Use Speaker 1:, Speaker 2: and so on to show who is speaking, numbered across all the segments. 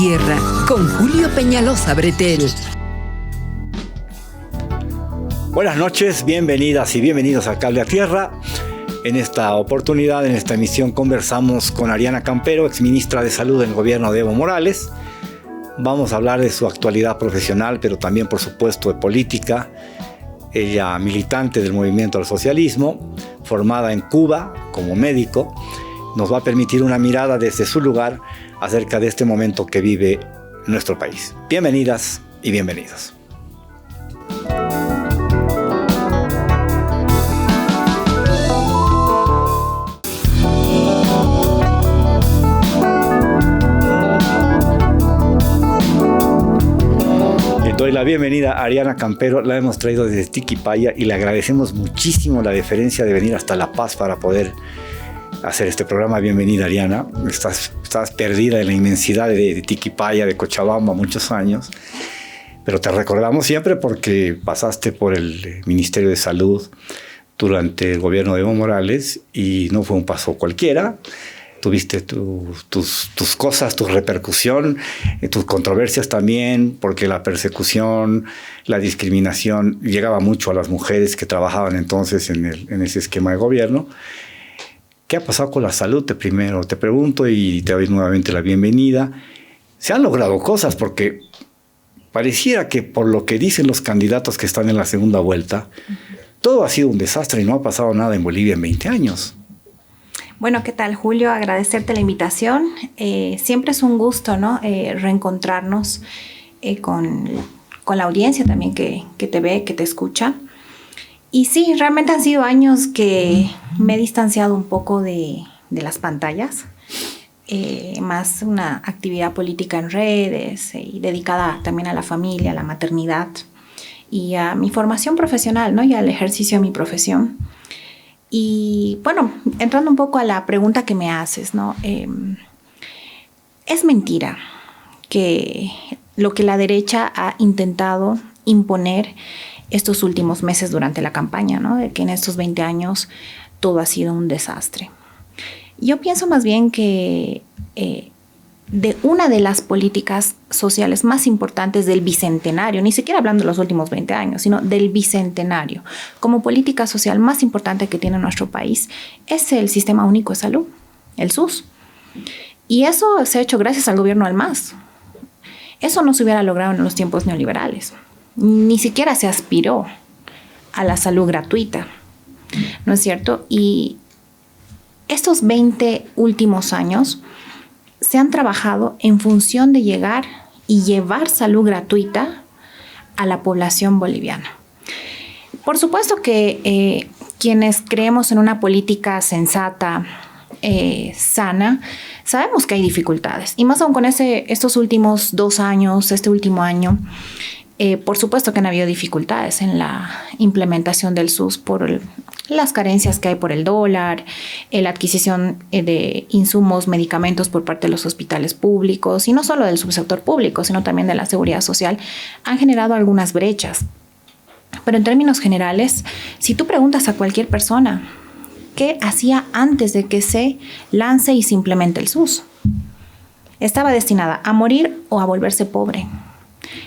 Speaker 1: Tierra con Julio Peñalosa Bretel.
Speaker 2: Buenas noches, bienvenidas y bienvenidos a Cable a Tierra. En esta oportunidad, en esta emisión, conversamos con Ariana Campero, exministra de Salud del gobierno de Evo Morales. Vamos a hablar de su actualidad profesional, pero también, por supuesto, de política. Ella, militante del movimiento al socialismo, formada en Cuba como médico, nos va a permitir una mirada desde su lugar acerca de este momento que vive nuestro país. Bienvenidas y bienvenidos. Doy la bienvenida a Ariana Campero, la hemos traído desde Tiquipaya y le agradecemos muchísimo la deferencia de venir hasta La Paz para poder hacer este programa. Bienvenida, Ariana. Estás perdida en la inmensidad de Tiquipaya, de Cochabamba, muchos años, pero te recordamos siempre porque pasaste por el Ministerio de Salud durante el gobierno de Evo Morales y no fue un paso cualquiera. Tuviste tus cosas, tu repercusión, tus controversias también, porque la persecución, la discriminación llegaba mucho a las mujeres que trabajaban entonces en ese esquema de gobierno. ¿Qué ha pasado con la salud? Primero te pregunto y te doy nuevamente la bienvenida. Se han logrado cosas porque pareciera que por lo que dicen los candidatos que están en la segunda vuelta, todo ha sido un desastre y no ha pasado nada en Bolivia en 20 años.
Speaker 3: Bueno, ¿qué tal, Julio? Agradecerte la invitación. Siempre es un gusto, ¿no? Reencontrarnos con la audiencia también que te ve, que te escucha. Y sí, realmente han sido años que me he distanciado un poco de las pantallas. Más una actividad política en redes y dedicada también a la familia, a la maternidad y a mi formación profesional, ¿no? Y al ejercicio de mi profesión. Y bueno, entrando un poco a la pregunta que me haces, ¿no? Es mentira que lo que la derecha ha intentado imponer estos últimos meses durante la campaña, ¿no? De que en estos 20 años todo ha sido un desastre. Yo pienso más bien que de una de las políticas sociales más importantes del bicentenario, ni siquiera hablando de los últimos 20 años, sino del bicentenario, como política social más importante que tiene nuestro país, es el Sistema Único de Salud, el SUS. Y eso se ha hecho gracias al gobierno del MAS. Eso no se hubiera logrado en los tiempos neoliberales. Ni siquiera se aspiró a la salud gratuita, ¿no es cierto? Y estos 20 últimos años se han trabajado en función de llegar y llevar salud gratuita a la población boliviana. Por supuesto que quienes creemos en una política sensata, sana, sabemos que hay dificultades. Y más aún con estos últimos 2 años, este último año, por supuesto que han habido dificultades en la implementación del SUS por las carencias que hay por el dólar, la adquisición de insumos, medicamentos por parte de los hospitales públicos, y no solo del subsector público, sino también de la seguridad social, han generado algunas brechas. Pero en términos generales, si tú preguntas a cualquier persona, ¿qué hacía antes de que se lance y se implemente el SUS? Estaba destinada a morir o a volverse pobre.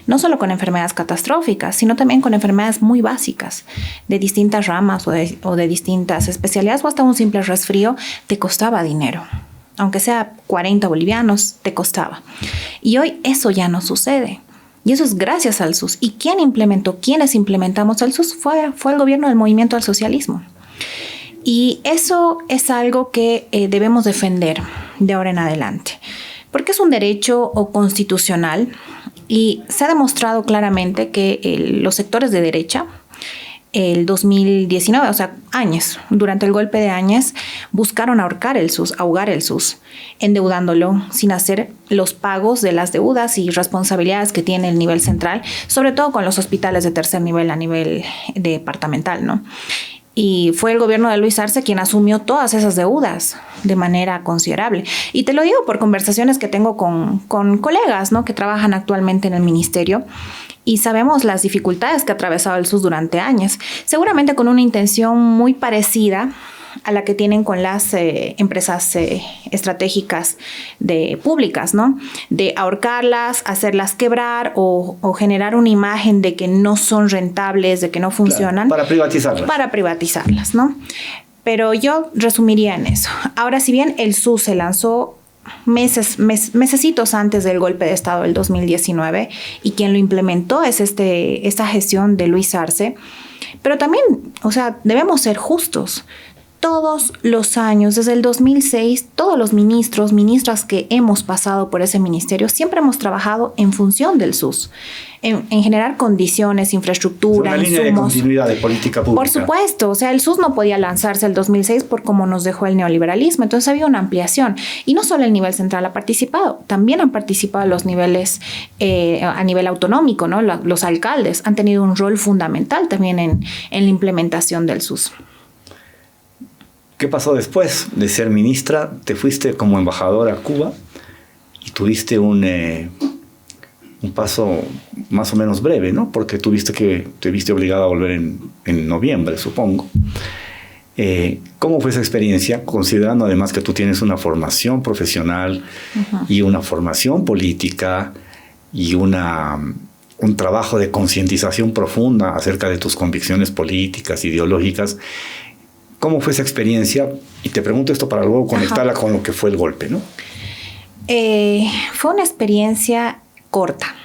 Speaker 3: No solo con enfermedades catastróficas, sino también con enfermedades muy básicas, de distintas ramas o de distintas especialidades, o hasta un simple resfrío te costaba dinero. Aunque sea 40 bolivianos, te costaba. Y hoy eso ya no sucede. Y eso es gracias al SUS. ¿Y quiénes implementamos el SUS? Fue el gobierno del movimiento al socialismo. Y eso es algo que debemos defender de ahora en adelante. Porque es un derecho constitucional. Y se ha demostrado claramente que los sectores de derecha, el 2019, o sea, Áñez, durante el golpe de Áñez, buscaron ahogar el SUS, endeudándolo sin hacer los pagos de las deudas y responsabilidades que tiene el nivel central, sobre todo con los hospitales de tercer nivel a nivel departamental, ¿no? Y fue el gobierno de Luis Arce quien asumió todas esas deudas de manera considerable. Y te lo digo por conversaciones que tengo con colegas, ¿no? Que trabajan actualmente en el ministerio. Y sabemos las dificultades que ha atravesado el SUS durante años. Seguramente con una intención muy parecida la que tienen con las empresas estratégicas públicas, ¿no? De ahorcarlas, hacerlas quebrar o generar una imagen de que no son rentables, de que no funcionan.
Speaker 2: Claro, para privatizarlas.
Speaker 3: Para privatizarlas, ¿no? Pero yo resumiría en eso. Ahora, si bien el SUS se lanzó mesecitos antes del golpe de Estado del 2019 y quien lo implementó es esta gestión de Luis Arce, pero también, o sea, debemos ser justos. Todos los años, desde el 2006, todos los ministras que hemos pasado por ese ministerio, siempre hemos trabajado en función del SUS, en generar condiciones, infraestructura,
Speaker 2: una línea de continuidad de política pública.
Speaker 3: Por supuesto, o sea, el SUS no podía lanzarse el 2006 por cómo nos dejó el neoliberalismo, entonces había una ampliación. Y no solo el nivel central ha participado, también han participado los niveles a nivel autonómico, ¿no? Los alcaldes han tenido un rol fundamental también en la implementación del SUS.
Speaker 2: ¿Qué pasó después de ser ministra? Te fuiste como embajadora a Cuba y tuviste un paso más o menos breve, ¿no? Porque te viste obligada a volver en noviembre, supongo. ¿Cómo fue esa experiencia? Considerando además que tú tienes una formación profesional y una formación política y un trabajo de concientización profunda acerca de tus convicciones políticas, ideológicas. ¿Cómo fue esa experiencia? Y te pregunto esto para luego conectarla con lo que fue el golpe, ¿no?
Speaker 3: Fue una experiencia corta.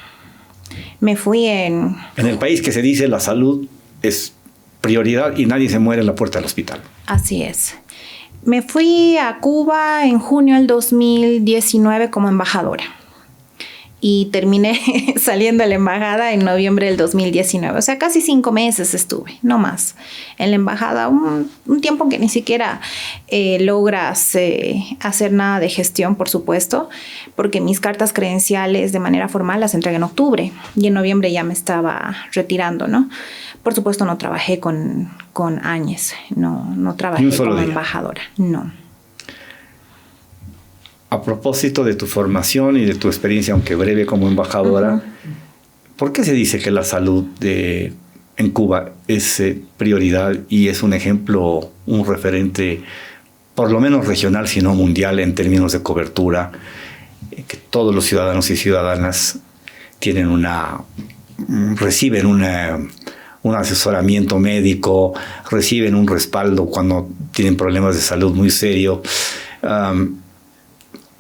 Speaker 3: Me fui en
Speaker 2: el país que se dice la salud es prioridad y nadie se muere en la puerta del hospital.
Speaker 3: Así es. Me fui a Cuba en junio del 2019 como embajadora. Y terminé saliendo de la embajada en noviembre del 2019. O sea, casi 5 meses estuve, no más, en la embajada. Un tiempo que ni siquiera logras hacer nada de gestión, por supuesto, porque mis cartas credenciales de manera formal las entregué en octubre y en noviembre ya me estaba retirando, ¿no? Por supuesto, no trabajé con Áñez, no trabajé como embajadora, no.
Speaker 2: A propósito de tu formación y de tu experiencia, aunque breve como embajadora, ¿por qué se dice que la salud en Cuba es prioridad y es un ejemplo, un referente, por lo menos regional, si no mundial, en términos de cobertura, que todos los ciudadanos y ciudadanas reciben un asesoramiento médico, reciben un respaldo cuando tienen problemas de salud muy serio?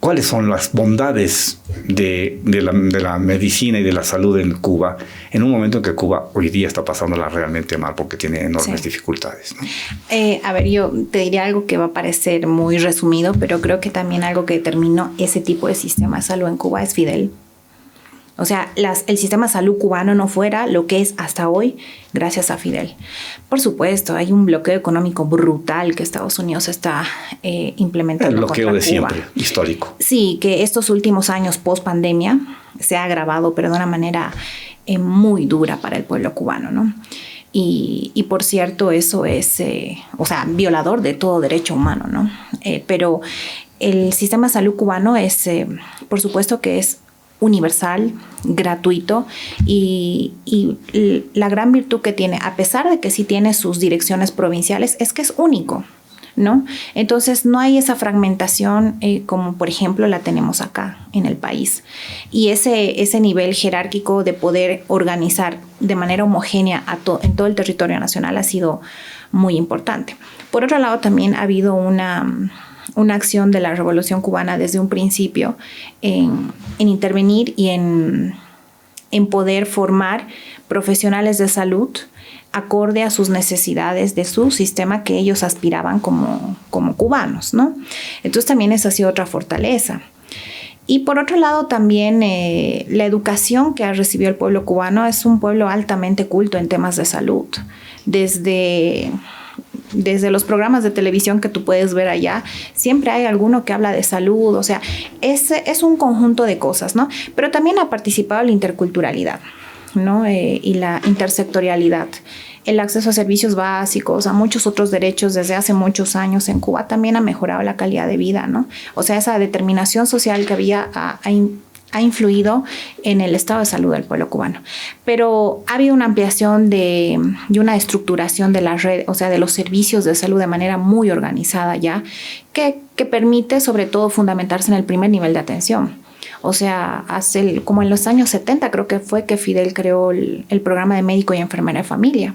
Speaker 2: ¿Cuáles son las bondades de la medicina y de la salud en Cuba en un momento en que Cuba hoy día está pasándola realmente mal porque tiene enormes dificultades, ¿no?
Speaker 3: A ver, yo te diría algo que va a parecer muy resumido, pero creo que también algo que determinó ese tipo de sistema de salud en Cuba es Fidel. O sea, el sistema de salud cubano no fuera lo que es hasta hoy gracias a Fidel. Por supuesto, hay un bloqueo económico brutal que Estados Unidos está implementando contra Cuba.
Speaker 2: El bloqueo de siempre, histórico.
Speaker 3: Sí, que estos últimos años post pandemia se ha agravado, pero de una manera muy dura para el pueblo cubano, ¿no? Y por cierto, eso es, violador de todo derecho humano, ¿no? Pero el sistema de salud cubano es, por supuesto que es universal, gratuito y la gran virtud que tiene, a pesar de que sí tiene sus direcciones provinciales, es que es único, ¿no? Entonces no hay esa fragmentación como por ejemplo la tenemos acá en el país. Y ese nivel jerárquico de poder organizar de manera homogénea en todo el territorio nacional ha sido muy importante. Por otro lado, también ha habido una acción de la Revolución Cubana desde un principio en intervenir y en poder formar profesionales de salud acorde a sus necesidades de su sistema que ellos aspiraban como cubanos, ¿no? Entonces también esa ha sido otra fortaleza. Y por otro lado también la educación que ha recibido el pueblo cubano es un pueblo altamente culto en temas de salud. Desde los programas de televisión que tú puedes ver allá, siempre hay alguno que habla de salud, o sea, es un conjunto de cosas, ¿no? Pero también ha participado la interculturalidad, ¿no? Y la intersectorialidad, el acceso a servicios básicos, a muchos otros derechos desde hace muchos años en Cuba también ha mejorado la calidad de vida, ¿no? O sea, esa determinación social que había ha influido en el estado de salud del pueblo cubano. Pero ha habido una ampliación y una estructuración de la red, o sea, de los servicios de salud de manera muy organizada ya, que permite sobre todo fundamentarse en el primer nivel de atención. O sea, como en los años 70 creo que fue que Fidel creó el programa de médico y enfermera de familia,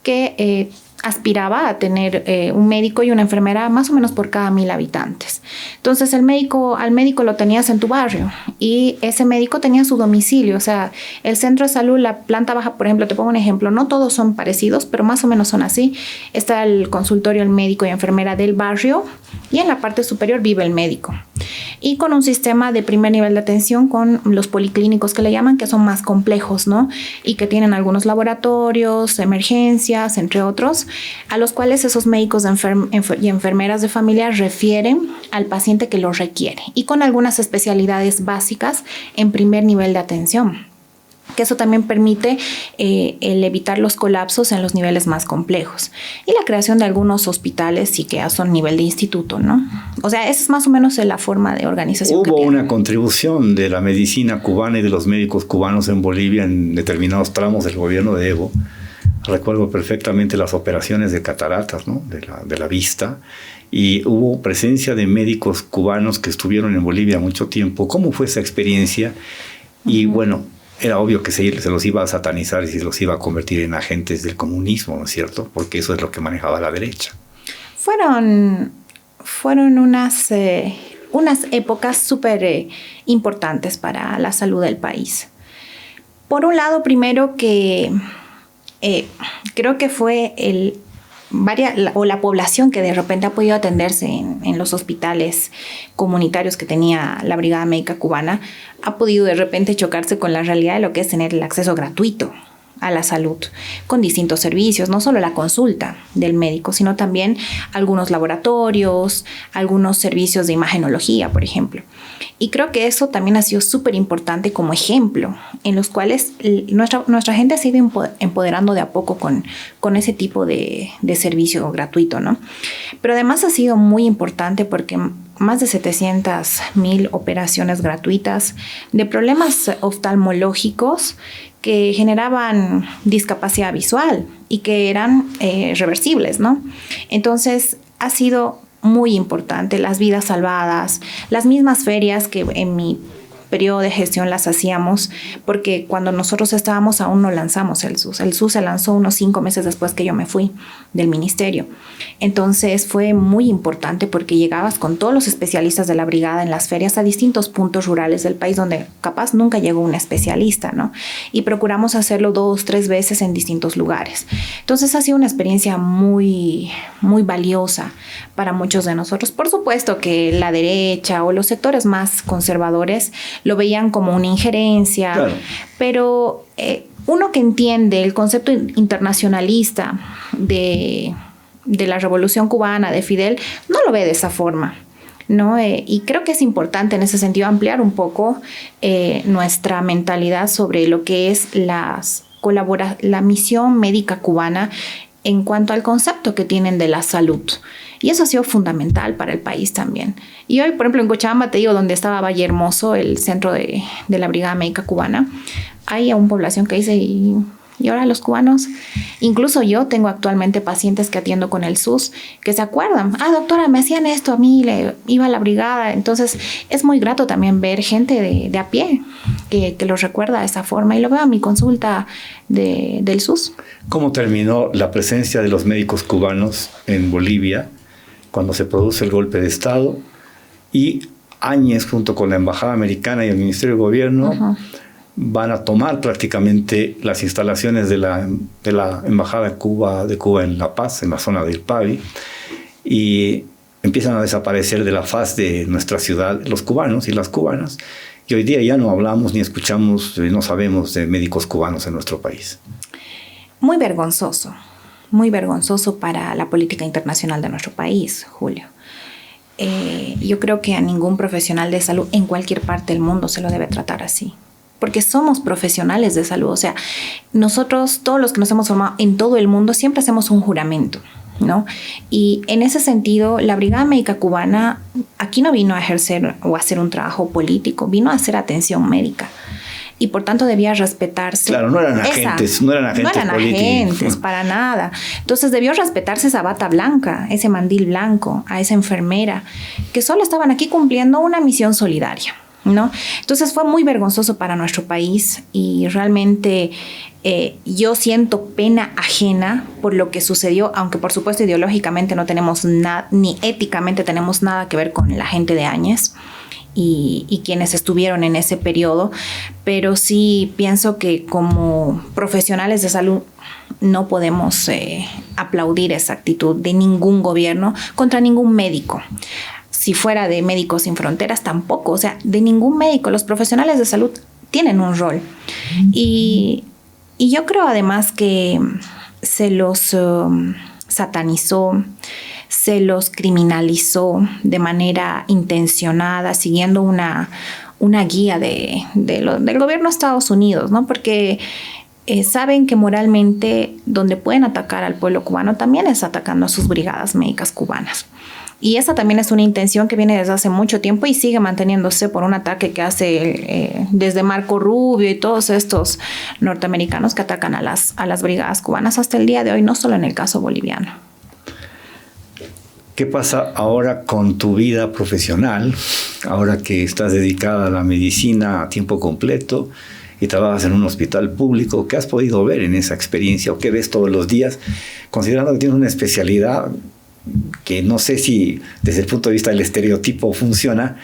Speaker 3: que aspiraba a tener un médico y una enfermera más o menos por cada 1,000 habitantes. Entonces al médico lo tenías en tu barrio y ese médico tenía su domicilio, o sea, el centro de salud, la planta baja, por ejemplo, te pongo un ejemplo, no todos son parecidos, pero más o menos son así. Está el consultorio, el médico y enfermera del barrio y en la parte superior vive el médico. Y con un sistema de primer nivel de atención con los policlínicos que le llaman, que son más complejos, ¿no? Y que tienen algunos laboratorios, emergencias, entre otros, a los cuales esos médicos y enfermeras de familia refieren al paciente que lo requiere y con algunas especialidades básicas en primer nivel de atención, que eso también permite el evitar los colapsos en los niveles más complejos y la creación de algunos hospitales sí que ya son nivel de instituto, ¿no? O sea, esa es más o menos la forma de organización.
Speaker 2: Hubo una contribución de la medicina cubana y de los médicos cubanos en Bolivia en determinados tramos del gobierno de Evo. Recuerdo perfectamente las operaciones de cataratas, ¿no? de la vista, y hubo presencia de médicos cubanos que estuvieron en Bolivia mucho tiempo. ¿Cómo fue esa experiencia? Y bueno, era obvio que se los iba a satanizar y se los iba a convertir en agentes del comunismo, ¿no es cierto? Porque eso es lo que manejaba la derecha.
Speaker 3: Fueron unas épocas súper importantes para la salud del país. Por un lado, primero que creo que fue la población que de repente ha podido atenderse en los hospitales comunitarios que tenía la Brigada Médica Cubana, ha podido de repente chocarse con la realidad de lo que es tener el acceso gratuito a la salud, con distintos servicios, no solo la consulta del médico, sino también algunos laboratorios, algunos servicios de imagenología, por ejemplo. Y creo que eso también ha sido súper importante como ejemplo, en los cuales nuestra gente se ha ido empoderando de a poco con ese tipo de servicio gratuito, ¿no? Pero además ha sido muy importante porque más de 700,000 operaciones gratuitas de problemas oftalmológicos que generaban discapacidad visual y que eran reversibles, ¿no? Entonces ha sido muy importante, las vidas salvadas, las mismas ferias que en mi periodo de gestión las hacíamos, porque cuando nosotros estábamos aún no lanzamos el SUS. El SUS se lanzó unos 5 meses después que yo me fui del ministerio. Entonces fue muy importante porque llegabas con todos los especialistas de la brigada en las ferias a distintos puntos rurales del país donde capaz nunca llegó un especialista, ¿no? Y procuramos hacerlo 2, 3 veces en distintos lugares. Entonces ha sido una experiencia muy, muy valiosa para muchos de nosotros. Por supuesto que la derecha o los sectores más conservadores lo veían como una injerencia, claro. Pero uno que entiende el concepto internacionalista de la Revolución Cubana, de Fidel, no lo ve de esa forma, ¿no? Y creo que es importante en ese sentido ampliar un poco nuestra mentalidad sobre lo que es la misión médica cubana en cuanto al concepto que tienen de la salud. Y eso ha sido fundamental para el país también. Y hoy, por ejemplo, en Cochabamba, te digo, donde estaba Valle Hermoso, el centro de la Brigada Médica Cubana, hay una población que dice, y ahora los cubanos, incluso yo tengo actualmente pacientes que atiendo con el SUS, que se acuerdan, doctora, me hacían esto a mí, iba a la brigada. Entonces es muy grato también ver gente de a pie que los recuerda de esa forma, y lo veo en mi consulta del SUS.
Speaker 2: ¿Cómo terminó la presencia de los médicos cubanos en Bolivia cuando se produce el golpe de Estado? Y Áñez, junto con la Embajada Americana y el Ministerio de Gobierno, van a tomar prácticamente las instalaciones de la Embajada de Cuba en La Paz, en la zona del Pavi, y empiezan a desaparecer de la faz de nuestra ciudad los cubanos y las cubanas, y hoy día ya no hablamos ni escuchamos, no sabemos de médicos cubanos en nuestro país.
Speaker 3: Muy vergonzoso para la política internacional de nuestro país, Julio. Yo creo que a ningún profesional de salud en cualquier parte del mundo se lo debe tratar así, porque somos profesionales de salud. O sea, nosotros, todos los que nos hemos formado en todo el mundo, siempre hacemos un juramento ¿no? Y en ese sentido, la Brigada Médica Cubana aquí no vino a ejercer o a hacer un trabajo político, vino a hacer atención médica. Y por tanto debía respetarse.
Speaker 2: Claro, no eran agentes políticos.
Speaker 3: Para nada. Entonces debió respetarse esa bata blanca, ese mandil blanco, a esa enfermera, que solo estaban aquí cumpliendo una misión solidaria, ¿no? Entonces fue muy vergonzoso para nuestro país y realmente yo siento pena ajena por lo que sucedió, aunque por supuesto ideológicamente no tenemos nada, ni éticamente tenemos nada que ver con la gente de Áñez y quienes estuvieron en ese periodo, pero sí pienso que como profesionales de salud no podemos aplaudir esa actitud de ningún gobierno contra ningún médico. Si fuera de Médicos Sin Fronteras, tampoco, o sea, de ningún médico. Los profesionales de salud tienen un rol. Y yo creo además que se los satanizó, se los criminalizó de manera intencionada, siguiendo una guía del gobierno de Estados Unidos, ¿no? Porque saben que moralmente donde pueden atacar al pueblo cubano también es atacando a sus brigadas médicas cubanas. Y esa también es una intención que viene desde hace mucho tiempo y sigue manteniéndose por un ataque que hace desde Marco Rubio y todos estos norteamericanos que atacan a las brigadas cubanas hasta el día de hoy, no solo en el caso boliviano.
Speaker 2: ¿Qué pasa ahora con tu vida profesional, ahora que estás dedicada a la medicina a tiempo completo y trabajas en un hospital público? ¿Qué has podido ver en esa experiencia o qué ves todos los días, considerando que tienes una especialidad que no sé si desde el punto de vista del estereotipo funciona,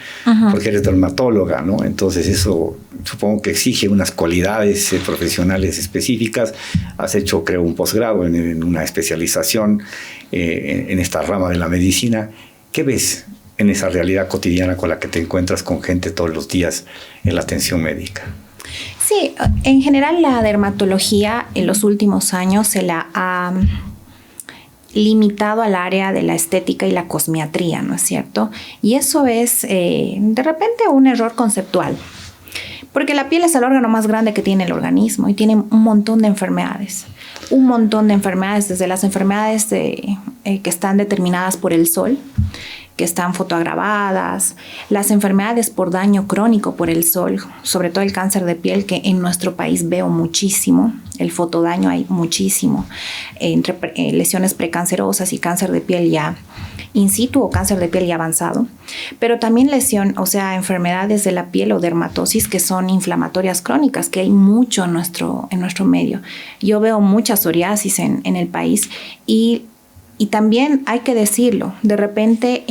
Speaker 2: porque eres dermatóloga, ¿no? Entonces eso supongo que exige unas cualidades profesionales específicas. Has hecho, creo, un posgrado en una especialización en esta rama de la medicina. ¿Qué ves en esa realidad cotidiana con la que te encuentras con gente todos los días en la atención médica?
Speaker 3: Sí, en general la dermatología en los últimos años se la ha limitado al área de la estética y la cosmiatría, ¿no es cierto? Y eso es de repente un error conceptual, porque la piel es el órgano más grande que tiene el organismo y tiene un montón de enfermedades, desde las enfermedades que están determinadas por el sol, que están fotoagravadas, las enfermedades por daño crónico por el sol, sobre todo el cáncer de piel, que en nuestro país veo muchísimo, el fotodaño hay muchísimo, entre lesiones precancerosas y cáncer de piel ya in situ o cáncer de piel ya avanzado, pero también enfermedades de la piel o dermatosis que son inflamatorias crónicas, que hay mucho en nuestro medio. Yo veo mucha psoriasis en el país y también hay que decirlo, de repente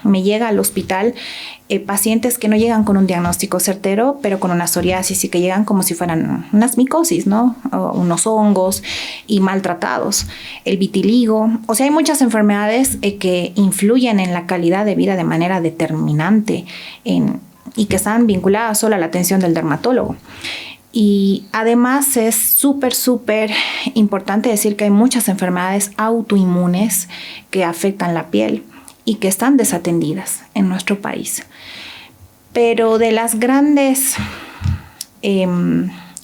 Speaker 3: me llega al hospital pacientes que no llegan con un diagnóstico certero, pero con una psoriasis y que llegan como si fueran unas micosis, ¿no? O unos hongos y maltratados. El vitiligo, o sea, hay muchas enfermedades que influyen en la calidad de vida de manera determinante y que están vinculadas solo a la atención del dermatólogo. Y además es súper importante decir que hay muchas enfermedades autoinmunes que afectan la piel y que están desatendidas en nuestro país. Pero de las grandes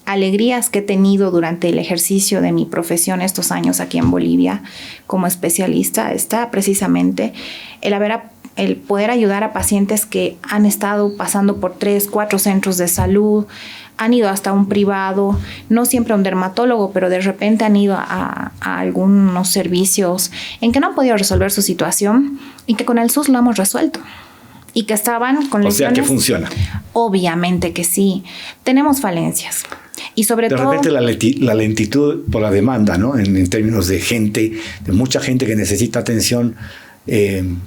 Speaker 3: alegrías que he tenido durante el ejercicio de mi profesión estos años aquí en Bolivia como especialista está precisamente el poder ayudar a pacientes que han estado pasando por 3, 4 centros de salud, han ido hasta un privado, no siempre a un dermatólogo, pero de repente han ido a algunos servicios en que no han podido resolver su situación y que con el SUS lo hemos resuelto. Y que estaban con lesiones.
Speaker 2: O sea, que funciona.
Speaker 3: Obviamente que sí. Tenemos falencias. Y sobre todo...
Speaker 2: De repente la lentitud por la demanda, ¿no? En términos de mucha gente que necesita atención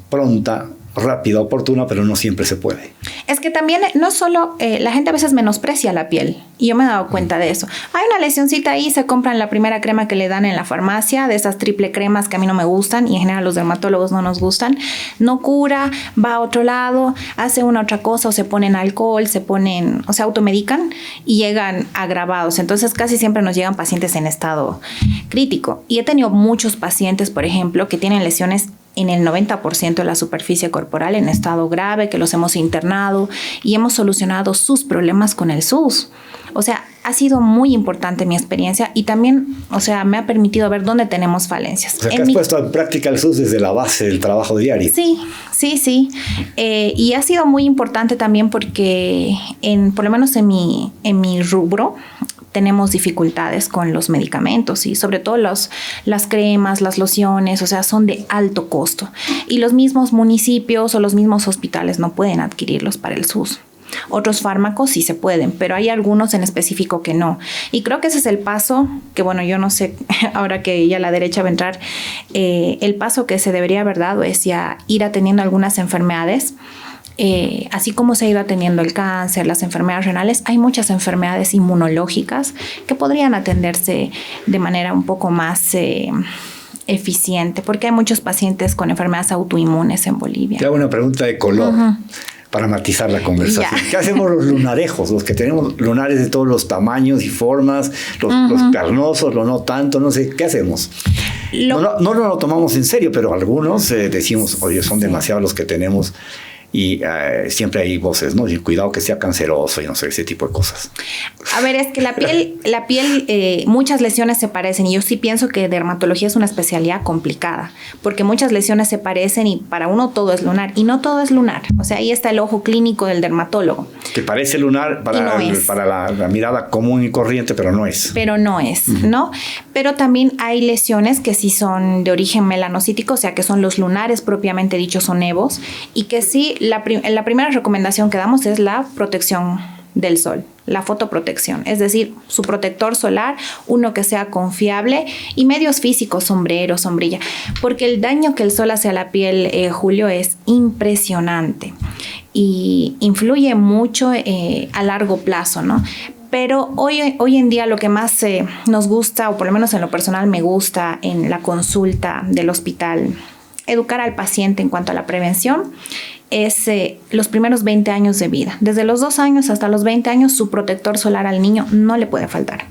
Speaker 2: pronta, rápida, oportuna, pero no siempre se puede.
Speaker 3: Es que también no solo la gente a veces menosprecia la piel, y yo me he dado cuenta de eso. Hay una lesioncita ahí, se compran la primera crema que le dan en la farmacia, de esas triple cremas que a mí no me gustan y en general los dermatólogos no nos gustan. No cura, va a otro lado, hace una otra cosa, o se ponen alcohol, o se automedican y llegan agravados. Entonces casi siempre nos llegan pacientes en estado crítico. Y he tenido muchos pacientes, por ejemplo, que tienen lesiones en el 90% de la superficie corporal en estado grave, que los hemos internado y hemos solucionado sus problemas con el SUS. O sea, ha sido muy importante mi experiencia y también, o sea, me ha permitido ver dónde tenemos falencias.
Speaker 2: O sea, que has puesto en práctica el SUS desde la base del trabajo diario.
Speaker 3: Sí. Y ha sido muy importante también porque, por lo menos en mi rubro, tenemos dificultades con los medicamentos y sobre todo las cremas, las lociones, o sea, son de alto costo. Y los mismos municipios o los mismos hospitales no pueden adquirirlos para el SUS. Otros fármacos sí se pueden, pero hay algunos en específico que no. Y creo que ese es el paso que, bueno, yo no sé, ahora que ya la derecha va a entrar, el paso que se debería haber dado es ya ir atendiendo algunas enfermedades. Así como se ha ido atendiendo el cáncer, las enfermedades renales, hay muchas enfermedades inmunológicas que podrían atenderse de manera un poco más eficiente, porque hay muchos pacientes con enfermedades autoinmunes en Bolivia.
Speaker 2: Te hago una pregunta de color. Para matizar la conversación. ¿Qué hacemos los lunarejos? Los que tenemos lunares de todos los tamaños y formas, los carnosos, los no tanto, no sé, ¿qué hacemos? No lo tomamos en serio, pero algunos decimos, oye, son demasiados los que tenemos. Y siempre hay voces, ¿no? Y cuidado que sea canceroso y no sé, ese tipo de cosas.
Speaker 3: A ver, es que la piel, muchas lesiones se parecen y yo sí pienso que dermatología es una especialidad complicada porque muchas lesiones se parecen y para uno todo es lunar y no todo es lunar. O sea, ahí está el ojo clínico del dermatólogo. Que parece lunar para la mirada común y corriente, pero no es. Pero no es, ¿no? Pero también hay lesiones que sí son de origen melanocítico, o sea, que son los lunares propiamente dichos o nevos y que sí. La primera recomendación que damos es la protección del sol, la fotoprotección, es decir, su protector solar, uno que sea confiable y medios físicos, sombrero, sombrilla, porque el daño que el sol hace a la piel, Julio, es impresionante y influye mucho a largo plazo, ¿no? Pero hoy en día lo que más nos gusta, o por lo menos en lo personal me gusta en la consulta del hospital, educar al paciente en cuanto a la prevención, es los primeros 20 años de vida. Desde los 2 años hasta los 20 años, su protector solar al niño no le puede faltar.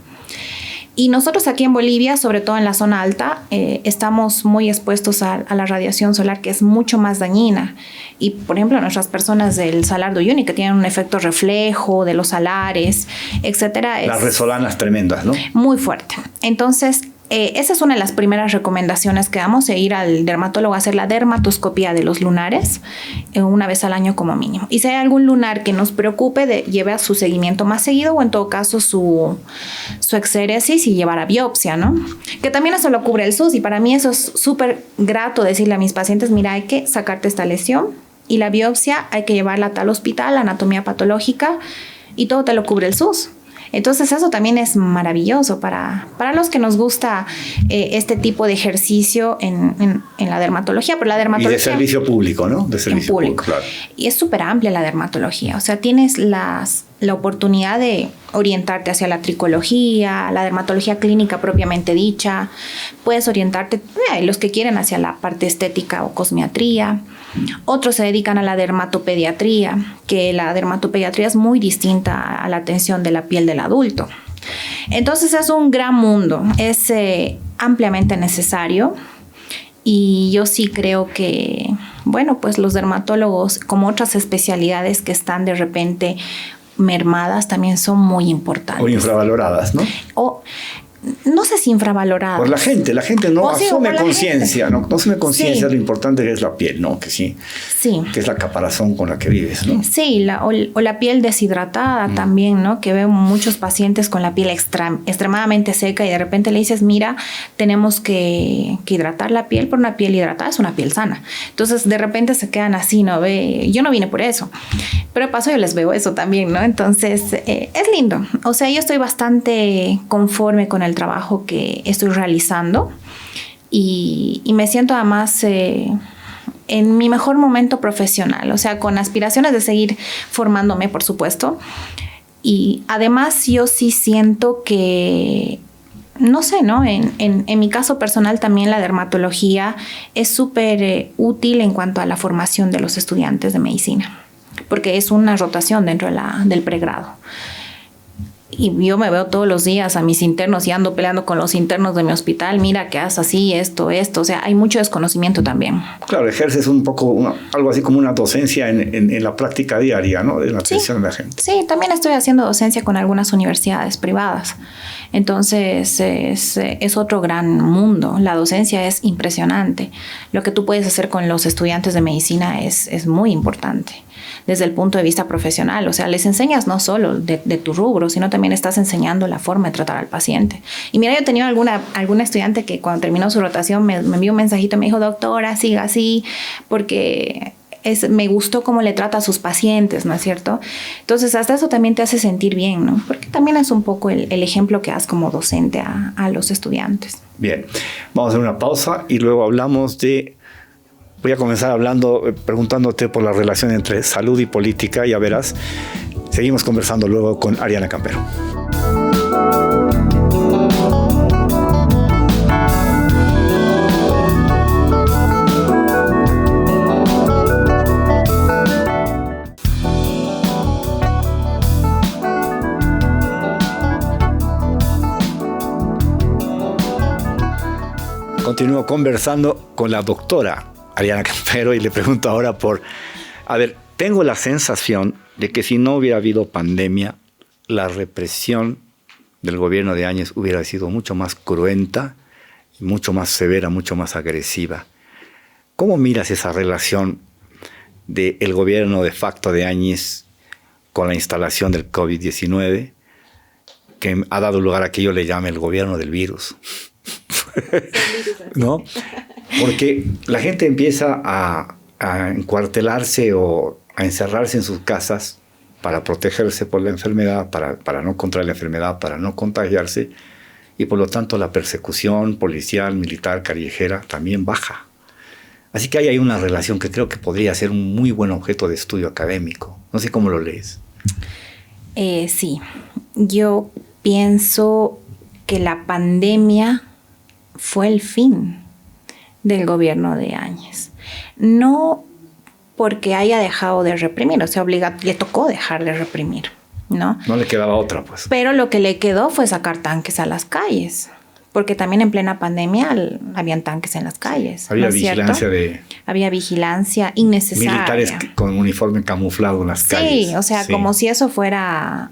Speaker 3: Y nosotros aquí en Bolivia, sobre todo en la zona alta, estamos muy expuestos a la radiación solar, que es mucho más dañina. Y, por ejemplo, nuestras personas del Salar de Uyuni, que tienen un efecto reflejo de los salares, etcétera. Las resolanas tremendas, ¿no? Muy fuerte. Entonces, esa es una de las primeras recomendaciones que damos, ir al dermatólogo a hacer la dermatoscopia de los lunares una vez al año como mínimo. Y si hay algún lunar que nos preocupe, lleve a su seguimiento más seguido o en todo caso su exéresis y llevar a biopsia, ¿no? Que también eso lo cubre el SUS y para mí eso es súper grato decirle a mis pacientes, mira, hay que sacarte esta lesión y la biopsia hay que llevarla a tal hospital, anatomía patológica y todo te lo cubre el SUS. Entonces eso también es maravilloso para los que nos gusta este tipo de ejercicio en la dermatología. Pero la dermatología, y de servicio público, ¿no? De servicio público, claro. Y es súper amplia la dermatología. O sea, tienes la oportunidad de orientarte hacia la tricología, la dermatología clínica propiamente dicha. Puedes orientarte, los que quieren, hacia la parte estética o cosmiatría. Otros se dedican a la dermatopediatría, que la dermatopediatría es muy distinta a la atención de la piel del adulto. Entonces es un gran mundo, es ampliamente necesario y yo sí creo que, bueno, pues los dermatólogos, como otras especialidades que están de repente mermadas, también son muy importantes. O infravaloradas, ¿no? No sé si infravalorada. Por la gente no asume conciencia, no asume conciencia de lo importante que es la piel, ¿no? Que sí. Que es la caparazón con la que vives, ¿no? Sí, o la piel deshidratada también, ¿no? Que veo muchos pacientes con la piel extremadamente seca y de repente le dices, mira, tenemos que hidratar la piel, pero una piel hidratada es una piel sana. Entonces, de repente se quedan así, ¿no? Yo no vine por eso. Pero de paso yo les veo eso también, ¿no? Entonces, es lindo. O sea, yo estoy bastante conforme con el trabajo que estoy realizando y me siento además en mi mejor momento profesional, o sea, con aspiraciones de seguir formándome, por supuesto. Y además yo sí siento que, no sé, ¿no? En mi caso personal también la dermatología es súper útil en cuanto a la formación de los estudiantes de medicina, porque es una rotación dentro del pregrado. Y yo me veo todos los días a mis internos y ando peleando con los internos de mi hospital. Mira que haz así, esto. O sea, hay mucho desconocimiento también.
Speaker 2: Claro, ejerces un poco algo así como una docencia en la práctica diaria, ¿no? De la atención de la gente.
Speaker 3: Sí, también estoy haciendo docencia con algunas universidades privadas. Entonces es otro gran mundo. La docencia es impresionante. Lo que tú puedes hacer con los estudiantes de medicina es muy importante desde el punto de vista profesional. O sea, les enseñas no solo de tu rubro, sino también estás enseñando la forma de tratar al paciente. Y mira, yo he tenido alguna estudiante que cuando terminó su rotación me envió un mensajito y me dijo, doctora, siga así, porque me gustó cómo le trata a sus pacientes, ¿no es cierto? Entonces, hasta eso también te hace sentir bien, ¿no? Porque también es un poco el ejemplo que das como docente a los estudiantes.
Speaker 2: Bien, vamos a hacer una pausa y luego hablamos de... Voy a comenzar preguntándote por la relación entre salud y política, ya verás. Seguimos conversando luego con Ariana Campero. Continúo conversando con la doctora Ariana Campero y le pregunto ahora tengo la sensación de que si no hubiera habido pandemia, la represión del gobierno de Áñez hubiera sido mucho más cruenta, mucho más severa, mucho más agresiva. ¿Cómo miras esa relación del gobierno de facto de Áñez con la instalación del COVID-19, que ha dado lugar a que yo le llame el gobierno del virus? ¿No? Porque la gente empieza a encuartelarse o a encerrarse en sus casas para protegerse por la enfermedad, para no contraer la enfermedad, para no contagiarse, y por lo tanto la persecución policial, militar, callejera también baja. Así que hay una relación que creo que podría ser un muy buen objeto de estudio académico. No sé cómo lo lees.
Speaker 3: Sí, yo pienso que la pandemia fue el fin del gobierno de Áñez. No porque haya dejado de reprimir, o sea, le tocó dejar de reprimir, ¿no?
Speaker 2: No le quedaba otra, pues.
Speaker 3: Pero lo que le quedó fue sacar tanques a las calles, porque también en plena pandemia habían tanques en las calles.
Speaker 2: Había
Speaker 3: ¿no
Speaker 2: vigilancia
Speaker 3: Había vigilancia innecesaria.
Speaker 2: Militares con uniforme camuflado en las calles.
Speaker 3: Sí, o sea, como si eso fuera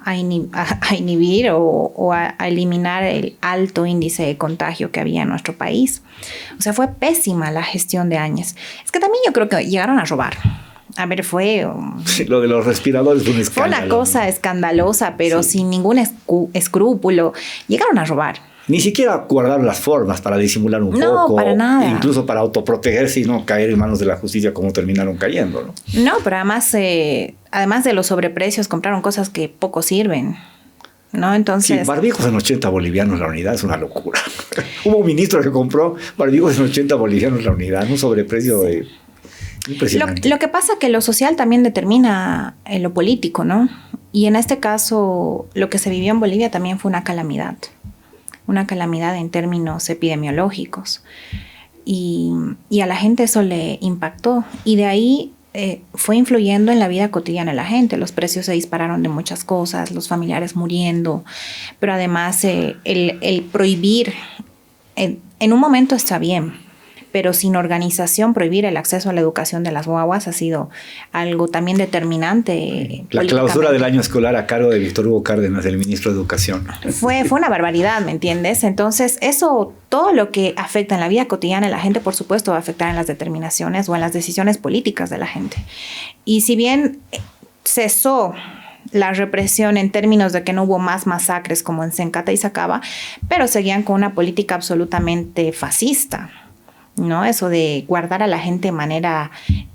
Speaker 3: a inhibir o a eliminar el alto índice de contagio que había en nuestro país. O sea, fue pésima la gestión de Áñez. Es que también yo creo que llegaron a robar. A ver, sí,
Speaker 2: lo de los respiradores fue un escándalo.
Speaker 3: Fue una cosa escandalosa, pero sin ningún escrúpulo. Llegaron a robar.
Speaker 2: Ni siquiera guardaron las formas para disimular un poco.
Speaker 3: No, para nada.
Speaker 2: Incluso para autoprotegerse y no caer en manos de la justicia como terminaron cayendo, ¿no?
Speaker 3: No, pero además de los sobreprecios, compraron cosas que poco sirven, ¿no? Entonces...
Speaker 2: Sí, barbijos en 80 bolivianos la unidad es una locura. Hubo un ministro que compró barbijos en 80 bolivianos la unidad, un sobreprecio de... impresionante.
Speaker 3: Lo que pasa es que lo social también determina lo político, ¿no? Y en este caso, lo que se vivió en Bolivia también fue una calamidad en términos epidemiológicos. Y a la gente eso le impactó. Y de ahí fue influyendo en la vida cotidiana de la gente. Los precios se dispararon de muchas cosas, los familiares muriendo. Pero además el prohibir, en un momento está bien, pero sin organización prohibir el acceso a la educación de las guaguas ha sido algo también determinante.
Speaker 2: La clausura del año escolar a cargo de Víctor Hugo Cárdenas, el ministro de Educación.
Speaker 3: Fue una barbaridad, ¿me entiendes? Entonces, eso, todo lo que afecta en la vida cotidiana de la gente, por supuesto, va a afectar en las determinaciones o en las decisiones políticas de la gente. Y si bien cesó la represión en términos de que no hubo más masacres como en Sencata y Sacaba, pero seguían con una política absolutamente fascista, ¿no? Eso de guardar a la gente de manera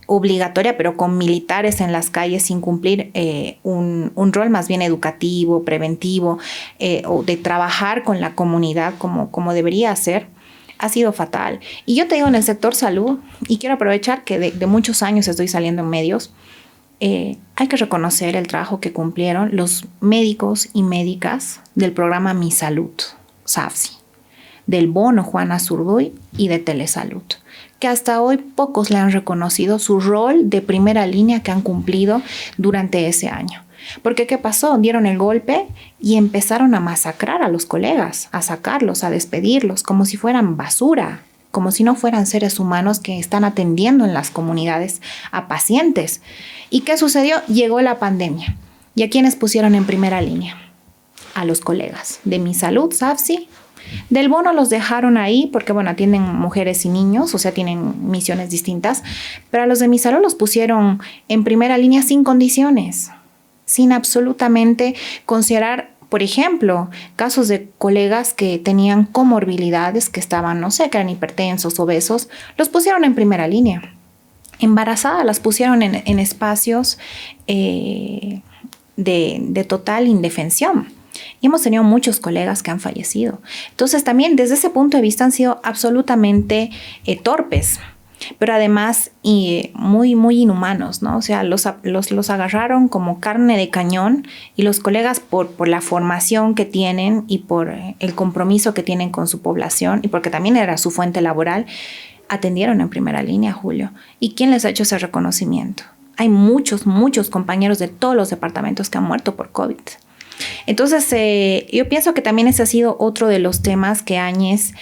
Speaker 3: obligatoria, pero con militares en las calles sin cumplir un rol más bien educativo, preventivo, o de trabajar con la comunidad como debería ser, ha sido fatal. Y yo te digo, en el sector salud, y quiero aprovechar que de muchos años estoy saliendo en medios, hay que reconocer el trabajo que cumplieron los médicos y médicas del programa Mi Salud, SAFSI, del bono Juana Zurduy y de Telesalud, que hasta hoy pocos le han reconocido su rol de primera línea que han cumplido durante ese año. Porque ¿qué pasó? Dieron el golpe y empezaron a masacrar a los colegas, a sacarlos, a despedirlos, como si fueran basura, como si no fueran seres humanos que están atendiendo en las comunidades a pacientes. ¿Y qué sucedió? Llegó la pandemia. ¿Y a quiénes pusieron en primera línea? A los colegas de Mi Salud, SAFSI. Del bono los dejaron ahí porque, bueno, atienden mujeres y niños, o sea, tienen misiones distintas, pero a los de Mi Salud los pusieron en primera línea sin condiciones, sin absolutamente considerar, por ejemplo, casos de colegas que tenían comorbilidades, que estaban, no sé, que eran hipertensos, obesos, los pusieron en primera línea. Embarazadas las pusieron en espacios de total indefensión. Y hemos tenido muchos colegas que han fallecido. Entonces también desde ese punto de vista han sido absolutamente torpes, pero además muy, muy inhumanos, ¿no? O sea, los agarraron como carne de cañón y los colegas por la formación que tienen y por el compromiso que tienen con su población y porque también era su fuente laboral, atendieron en primera línea, Julio. ¿Y quién les ha hecho ese reconocimiento? Hay muchos, muchos compañeros de todos los departamentos que han muerto por COVID. Entonces, yo pienso que también ese ha sido otro de los temas que Áñez,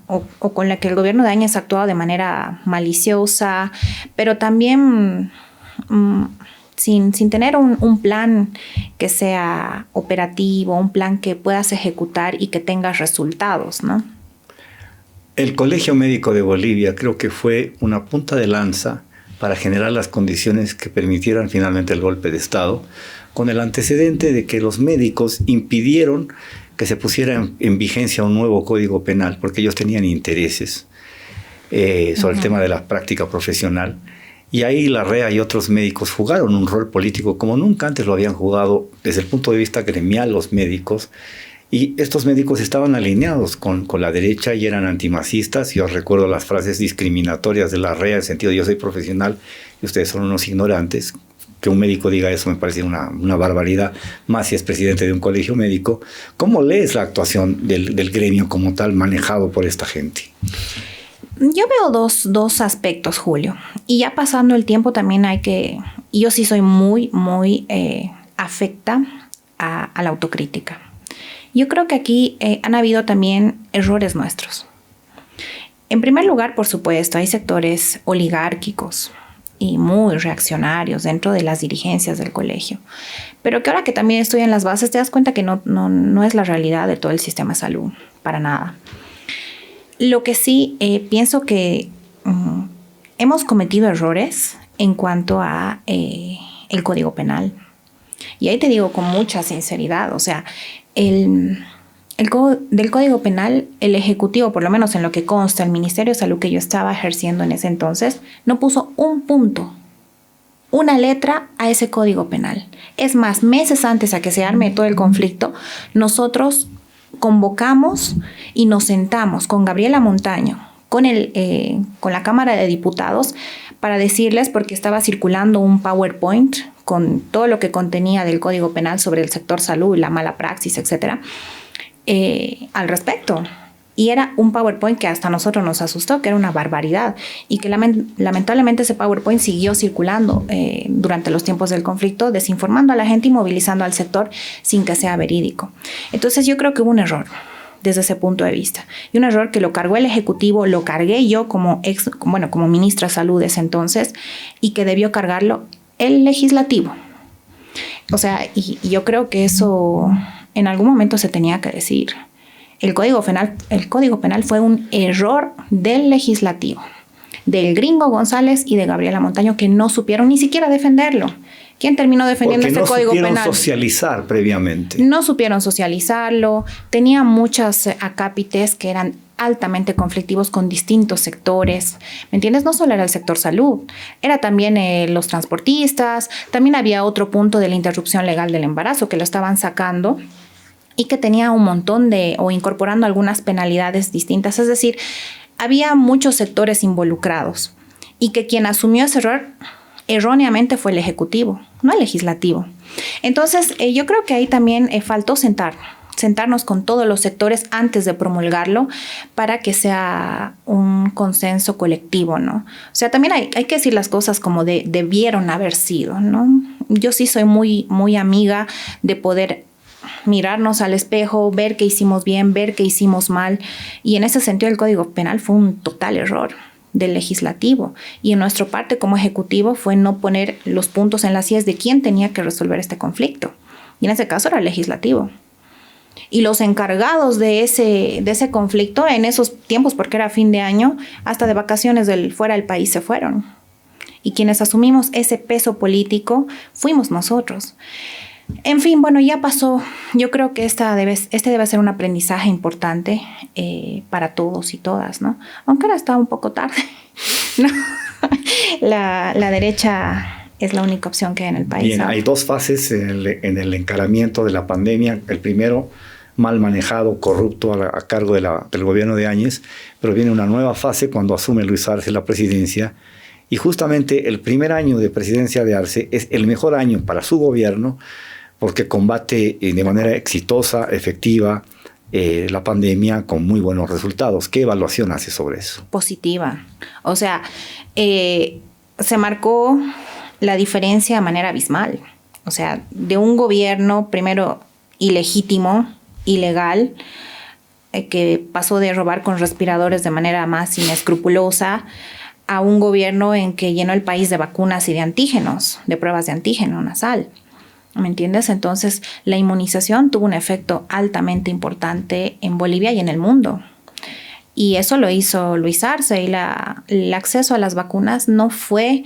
Speaker 3: o con la que el gobierno de Áñez ha actuado de manera maliciosa, pero también sin tener un plan que sea operativo, un plan que puedas ejecutar y que tengas resultados, ¿no?
Speaker 2: El Colegio Médico de Bolivia creo que fue una punta de lanza para generar las condiciones que permitieran finalmente el golpe de Estado, con el antecedente de que los médicos impidieron que se pusiera en vigencia un nuevo código penal, porque ellos tenían intereses sobre el tema de la práctica profesional. Y ahí la REA y otros médicos jugaron un rol político como nunca antes lo habían jugado desde el punto de vista gremial los médicos. Y estos médicos estaban alineados con la derecha y eran antimasistas. Yo recuerdo las frases discriminatorias de la REA en el sentido de yo soy profesional y ustedes son unos ignorantes. Que un médico diga eso me parece una barbaridad, más si es presidente de un colegio médico. ¿Cómo lees la actuación del gremio como tal manejado por esta gente?
Speaker 3: Yo veo dos aspectos, Julio. Y ya pasando el tiempo también yo sí soy muy, muy afecta a la autocrítica. Yo creo que aquí han habido también errores nuestros. En primer lugar, por supuesto, hay sectores oligárquicos y muy reaccionarios dentro de las dirigencias del colegio. Pero que ahora que también estoy en las bases, te das cuenta que no es la realidad de todo el sistema de salud, para nada. Lo que sí pienso que hemos cometido errores en cuanto a el Código Penal. Y ahí te digo con mucha sinceridad, o sea, del Código Penal, el Ejecutivo, por lo menos en lo que consta, el Ministerio de Salud que yo estaba ejerciendo en ese entonces, no puso un punto, una letra a ese Código Penal. Es más, meses antes a que se arme todo el conflicto, nosotros convocamos y nos sentamos con Gabriela Montaño, con la Cámara de Diputados, para decirles, porque estaba circulando un PowerPoint con todo lo que contenía del Código Penal sobre el sector salud, la mala praxis, etcétera, al respecto. Y era un PowerPoint que hasta a nosotros nos asustó, que era una barbaridad, y que lamentablemente ese PowerPoint siguió circulando durante los tiempos del conflicto, desinformando a la gente y movilizando al sector sin que sea verídico. Entonces yo creo que hubo un error desde ese punto de vista, y un error que lo cargó el Ejecutivo, lo cargué yo como ministra de Salud ese entonces, y que debió cargarlo el Legislativo. O sea, y yo creo que eso en algún momento se tenía que decir. El Código Penal fue un error del Legislativo, del Gringo González y de Gabriela Montaño, que no supieron ni siquiera defenderlo. ¿Quién terminó defendiendo este Código Penal?
Speaker 2: No supieron socializar previamente.
Speaker 3: No supieron socializarlo. Tenía muchos acápites que eran altamente conflictivos con distintos sectores. ¿Me entiendes? No solo era el sector salud, era también los transportistas. También había otro punto de la interrupción legal del embarazo que lo estaban sacando y que tenía un montón o incorporando algunas penalidades distintas. Es decir, había muchos sectores involucrados y que quien asumió ese error erróneamente fue el Ejecutivo, no el Legislativo. Entonces, yo creo que ahí también faltó sentarnos con todos los sectores antes de promulgarlo para que sea un consenso colectivo, ¿no? O sea, también hay que decir las cosas como debieron haber sido, ¿no? Yo sí soy muy, muy amiga de poder mirarnos al espejo, ver qué hicimos bien, ver qué hicimos mal. Y en ese sentido el Código Penal fue un total error del legislativo. Y en nuestra parte como ejecutivo fue no poner los puntos en las IES de quién tenía que resolver este conflicto. Y en ese caso era el legislativo. Y los encargados de ese conflicto en esos tiempos, porque era fin de año, hasta de vacaciones fuera del país se fueron. Y quienes asumimos ese peso político fuimos nosotros. En fin, bueno, ya pasó. Yo creo que este debe ser un aprendizaje importante para todos y todas, ¿no? Aunque ahora está un poco tarde, ¿no? La derecha es la única opción que hay en el país.
Speaker 2: Bien, hay dos fases en el encaramiento de la pandemia. El primero, mal manejado, corrupto, a cargo del gobierno de Áñez, pero viene una nueva fase cuando asume Luis Arce la presidencia. Y justamente el primer año de presidencia de Arce es el mejor año para su gobierno, porque combate de manera exitosa, efectiva, la pandemia con muy buenos resultados. ¿Qué evaluación hace sobre eso?
Speaker 3: Positiva. O sea, se marcó la diferencia de manera abismal. O sea, de un gobierno primero ilegítimo, ilegal, que pasó de robar con respiradores de manera más inescrupulosa, a un gobierno en que llenó el país de vacunas y de antígenos, de pruebas de antígeno nasal. ¿Me entiendes? Entonces, la inmunización tuvo un efecto altamente importante en Bolivia y en el mundo. Y eso lo hizo Luis Arce, y el acceso a las vacunas no fue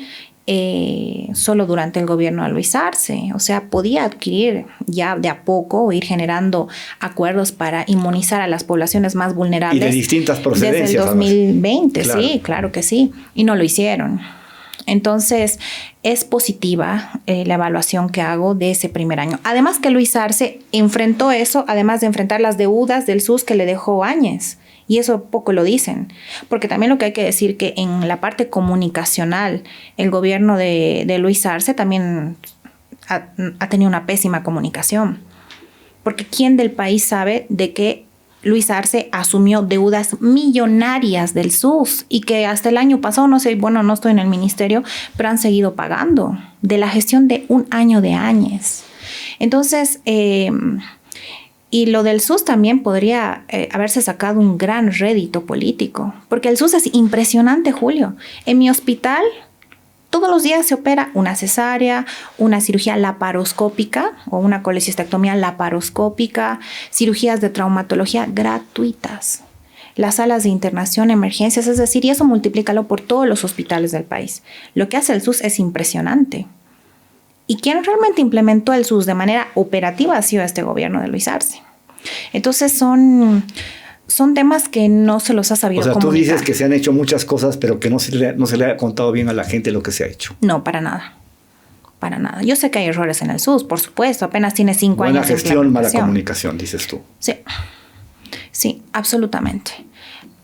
Speaker 3: solo durante el gobierno de Luis Arce. O sea, podía adquirir ya de a poco o ir generando acuerdos para inmunizar a las poblaciones más vulnerables.
Speaker 2: Y de distintas procedencias.
Speaker 3: Desde el 2020,
Speaker 2: claro.
Speaker 3: Sí, claro que sí. Y no lo hicieron. Entonces, es positiva la evaluación que hago de ese primer año. Además que Luis Arce enfrentó eso, además de enfrentar las deudas del SUS que le dejó Áñez. Y eso poco lo dicen. Porque también lo que hay que decir que en la parte comunicacional, el gobierno de Luis Arce también ha tenido una pésima comunicación. Porque ¿quién del país sabe de que Luis Arce asumió deudas millonarias del SUS y que hasta el año pasado, no sé, bueno, no estoy en el ministerio, pero han seguido pagando de la gestión de un año de Áñez? Entonces, y lo del SUS también podría haberse sacado un gran rédito político, porque el SUS es impresionante, Julio. En mi hospital todos los días se opera una cesárea, una cirugía laparoscópica o una colecistectomía laparoscópica, cirugías de traumatología gratuitas, las salas de internación, emergencias, es decir, y eso multiplícalo por todos los hospitales del país. Lo que hace el SUS es impresionante. Y quien realmente implementó el SUS de manera operativa ha sido este gobierno de Luis Arce. Entonces son temas que no se los ha sabido comunicar.
Speaker 2: O sea, tú dices que se han hecho muchas cosas, pero que no se le ha contado bien a la gente lo que se ha hecho.
Speaker 3: No, para nada. Para nada. Yo sé que hay errores en el SUS, por supuesto. Apenas tiene 5 años de implementación.
Speaker 2: Buena gestión, mala comunicación, dices tú.
Speaker 3: Sí, absolutamente.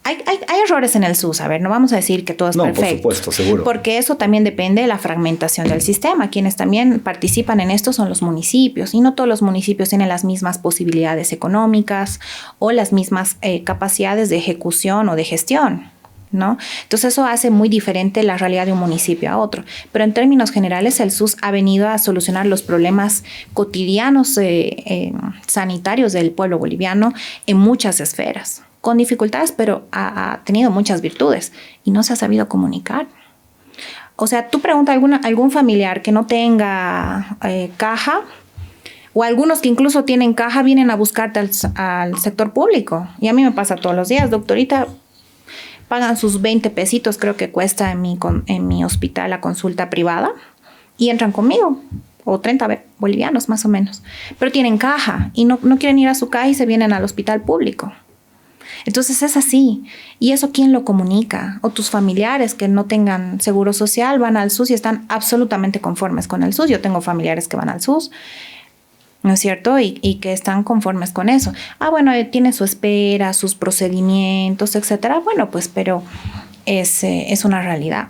Speaker 3: Hay errores en el SUS, a ver, no vamos a decir que todo es perfecto.
Speaker 2: Por supuesto, seguro.
Speaker 3: Porque eso también depende de la fragmentación del sistema. Quienes también participan en esto son los municipios, y no todos los municipios tienen las mismas posibilidades económicas o las mismas capacidades de ejecución o de gestión, ¿no? Entonces eso hace muy diferente la realidad de un municipio a otro. Pero en términos generales, el SUS ha venido a solucionar los problemas cotidianos sanitarios del pueblo boliviano en muchas esferas, con dificultades, pero ha tenido muchas virtudes y no se ha sabido comunicar. O sea, tú preguntas a algún familiar que no tenga caja, o algunos que incluso tienen caja vienen a buscarte al sector público. Y a mí me pasa todos los días, doctorita, pagan sus 20 pesitos, creo que cuesta en mi hospital la consulta privada, y entran conmigo, o 30 bolivianos más o menos, pero tienen caja y no quieren ir a su caja y se vienen al hospital público. Entonces es así. ¿Y eso quién lo comunica? O tus familiares que no tengan seguro social van al SUS y están absolutamente conformes con el SUS. Yo tengo familiares que van al SUS, ¿no es cierto? Y que están conformes con eso. Bueno, tiene su espera, sus procedimientos, etcétera. Bueno, pues, pero es una realidad.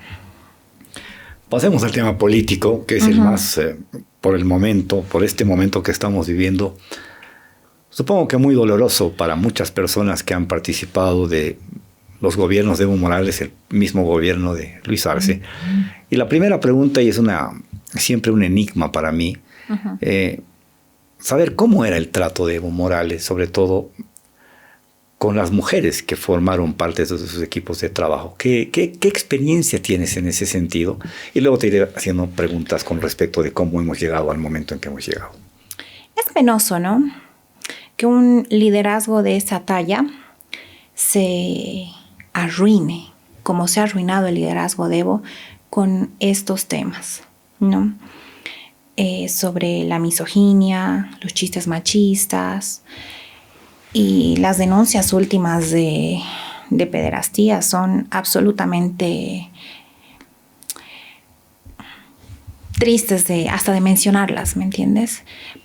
Speaker 2: Pasemos al tema político, que es el más, por este momento que estamos viviendo, supongo que muy doloroso para muchas personas que han participado de los gobiernos de Evo Morales, el mismo gobierno de Luis Arce. Y la primera pregunta, y es una siempre un enigma para mí. Saber cómo era el trato de Evo Morales, sobre todo con las mujeres que formaron parte de sus equipos de trabajo. ¿Qué experiencia tienes en ese sentido? Y luego te iré haciendo preguntas con respecto de cómo hemos llegado al momento en que hemos llegado.
Speaker 3: Es penoso, ¿no? Que un liderazgo de esa talla se arruine, como se ha arruinado el liderazgo de Evo con estos temas, ¿no? Sobre la misoginia, los chistes machistas y las denuncias últimas de pederastía son absolutamente tristes hasta de mencionarlas, ¿me entiendes?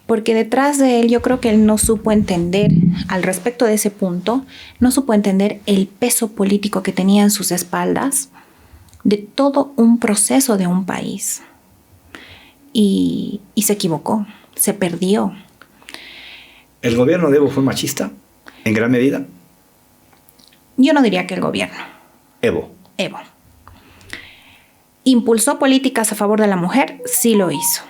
Speaker 3: Porque detrás de él yo creo que él no supo entender, al respecto de ese punto, no supo entender el peso político que tenía en sus espaldas de todo un proceso de un país. Y se equivocó, se perdió.
Speaker 2: ¿El gobierno de Evo fue machista en gran medida?
Speaker 3: Yo no diría que el gobierno.
Speaker 2: Evo.
Speaker 3: ¿Impulsó políticas a favor de la mujer? Sí lo hizo.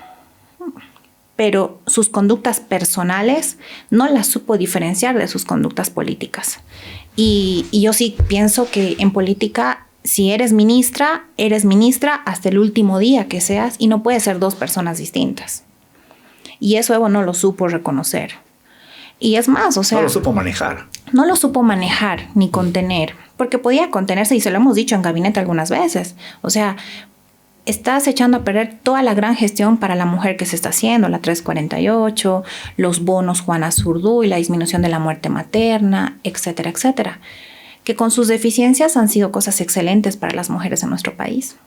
Speaker 3: Pero sus conductas personales no las supo diferenciar de sus conductas políticas. Y yo sí pienso que en política, si eres ministra hasta el último día que seas y no puedes ser dos personas distintas. Y eso Evo no lo supo reconocer. Y es más, o sea...
Speaker 2: No lo supo manejar.
Speaker 3: No lo supo manejar ni contener, porque podía contenerse y se lo hemos dicho en gabinete algunas veces. O sea, estás echando a perder toda la gran gestión para la mujer que se está haciendo, la 348, los bonos Juana Zurduy, la disminución de la muerte materna, etcétera, etcétera. Que con sus deficiencias han sido cosas excelentes para las mujeres en nuestro país.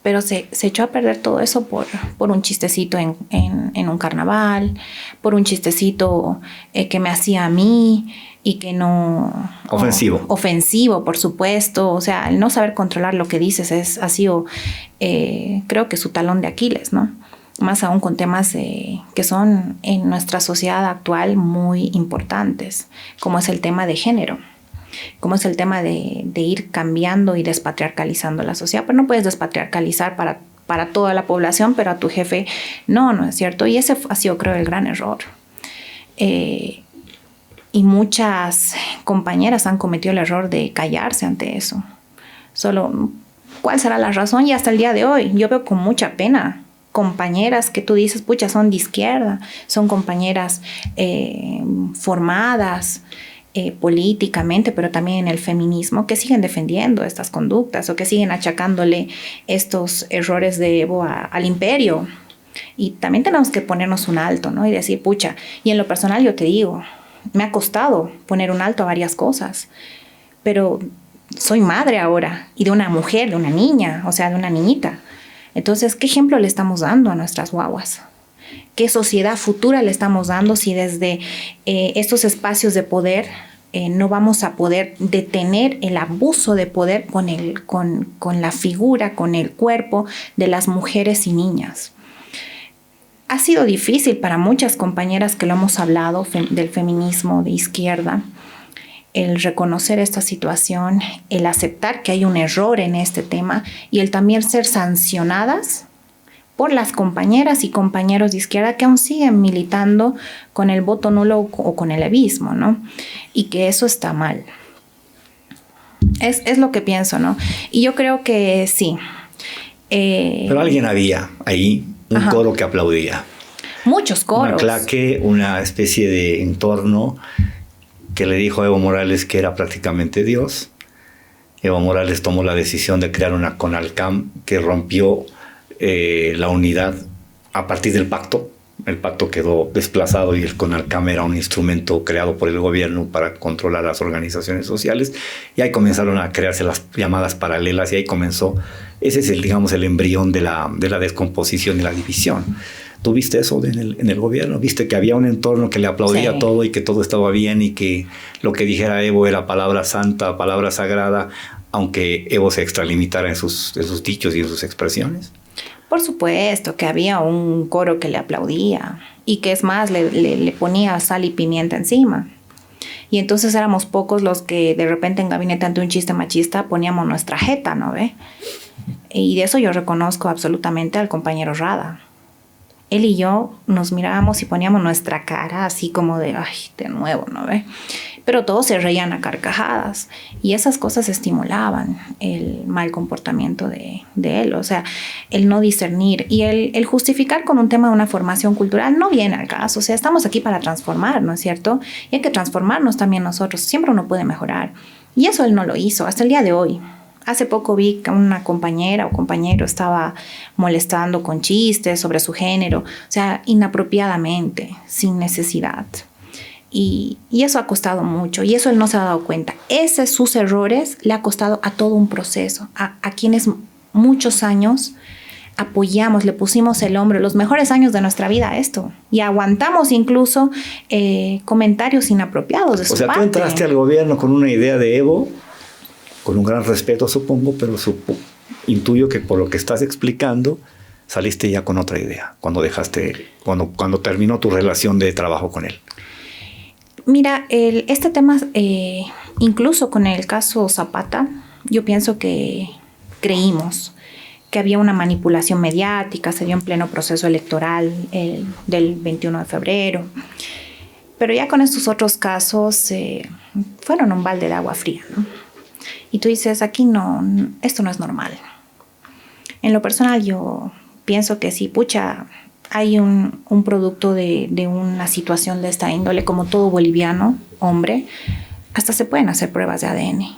Speaker 3: Pero se echó a perder todo eso por un chistecito en un carnaval, por un chistecito que me hacía a mí y que no...
Speaker 2: Ofensivo.
Speaker 3: Ofensivo, por supuesto. O sea, el no saber controlar lo que dices ha sido, creo que su talón de Aquiles, ¿no? Más aún con temas que son en nuestra sociedad actual muy importantes, como es el tema de género. Como es el tema de ir cambiando y despatriarcalizando la sociedad. Pero no puedes despatriarcalizar para toda la población, pero a tu jefe no es cierto. Y ese ha sido, creo, el gran error. Y muchas compañeras han cometido el error de callarse ante eso. Solo, ¿cuál será la razón? Y hasta el día de hoy, yo veo con mucha pena compañeras que tú dices, pucha, son de izquierda, son compañeras formadas, políticamente, pero también en el feminismo, que siguen defendiendo estas conductas o que siguen achacándole estos errores de Evo al imperio. Y también tenemos que ponernos un alto, ¿no? Y decir, pucha, y en lo personal yo te digo, me ha costado poner un alto a varias cosas, pero soy madre ahora, y de una mujer, de una niña, o sea, de una niñita. Entonces, ¿qué ejemplo le estamos dando a nuestras guaguas? ¿Qué sociedad futura le estamos dando si desde estos espacios de poder no vamos a poder detener el abuso de poder con la figura, con el cuerpo de las mujeres y niñas? Ha sido difícil para muchas compañeras que lo hemos hablado del feminismo de izquierda, el reconocer esta situación, el aceptar que hay un error en este tema y el también ser sancionadas por las compañeras y compañeros de izquierda que aún siguen militando con el voto nulo o con el evismo, ¿no? Y que eso está mal. Es lo que pienso, ¿no? Y yo creo que sí.
Speaker 2: Pero alguien había ahí, un coro que aplaudía.
Speaker 3: Muchos coros.
Speaker 2: Una claque, una especie de entorno que le dijo a Evo Morales que era prácticamente Dios. Evo Morales tomó la decisión de crear una CONALCAM que rompió la unidad a partir del pacto. El pacto quedó desplazado y el CONALCAM era un instrumento creado por el gobierno para controlar las organizaciones sociales, y ahí comenzaron a crearse las llamadas paralelas y ahí comenzó, ese es el embrión de la descomposición y la división. ¿Tú viste eso en el gobierno? ¿Viste que había un entorno que le aplaudía todo y que todo estaba bien y que lo que dijera Evo era palabra santa, palabra sagrada, aunque Evo se extralimitara en sus dichos y en sus expresiones?
Speaker 3: Por supuesto que había un coro que le aplaudía y que es más, le ponía sal y pimienta encima. Y entonces éramos pocos los que de repente en gabinete ante un chiste machista poníamos nuestra jeta, ¿no ve? Y de eso yo reconozco absolutamente al compañero Rada. Él y yo nos mirábamos y poníamos nuestra cara así como de, ay, de nuevo, ¿no ve? Pero todos se reían a carcajadas y esas cosas estimulaban el mal comportamiento de él, o sea, el no discernir y el justificar con un tema de una formación cultural no viene al caso, o sea, estamos aquí para transformar, ¿no es cierto? Y hay que transformarnos también nosotros, siempre uno puede mejorar y eso él no lo hizo hasta el día de hoy. Hace poco vi que una compañera o compañero estaba molestando con chistes sobre su género, o sea, inapropiadamente, sin necesidad. Y eso ha costado mucho y eso él no se ha dado cuenta. Sus errores le ha costado a todo un proceso, a quienes muchos años apoyamos, le pusimos el hombro, los mejores años de nuestra vida a esto. Y aguantamos incluso comentarios inapropiados de su parte.
Speaker 2: O sea, tú entraste al gobierno con una idea de Evo, con un gran respeto, supongo, pero intuyo que por lo que estás explicando, saliste ya con otra idea cuando terminó tu relación de trabajo con él.
Speaker 3: Mira, este tema, incluso con el caso Zapata, yo pienso que creímos que había una manipulación mediática, se dio en pleno proceso electoral del 21 de febrero. Pero ya con estos otros casos fueron un balde de agua fría, ¿no? Y tú dices, aquí no, esto no es normal. En lo personal yo pienso que sí, pucha, hay un producto de una situación de esta índole, como todo boliviano, hombre, hasta se pueden hacer pruebas de ADN.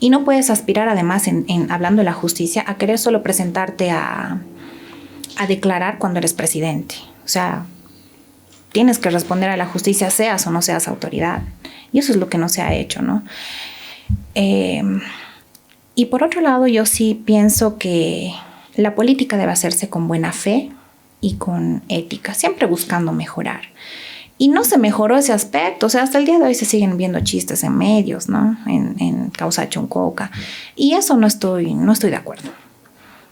Speaker 3: Y no puedes aspirar además, hablando de la justicia, a querer solo presentarte a declarar cuando eres presidente. O sea, tienes que responder a la justicia, seas o no seas autoridad. Y eso es lo que no se ha hecho, ¿no? Y por otro lado, yo sí pienso que la política debe hacerse con buena fe y con ética, siempre buscando mejorar. Y no se mejoró ese aspecto, o sea, hasta el día de hoy se siguen viendo chistes en medios, ¿no? En Causa Choncoca. Y eso no estoy de acuerdo.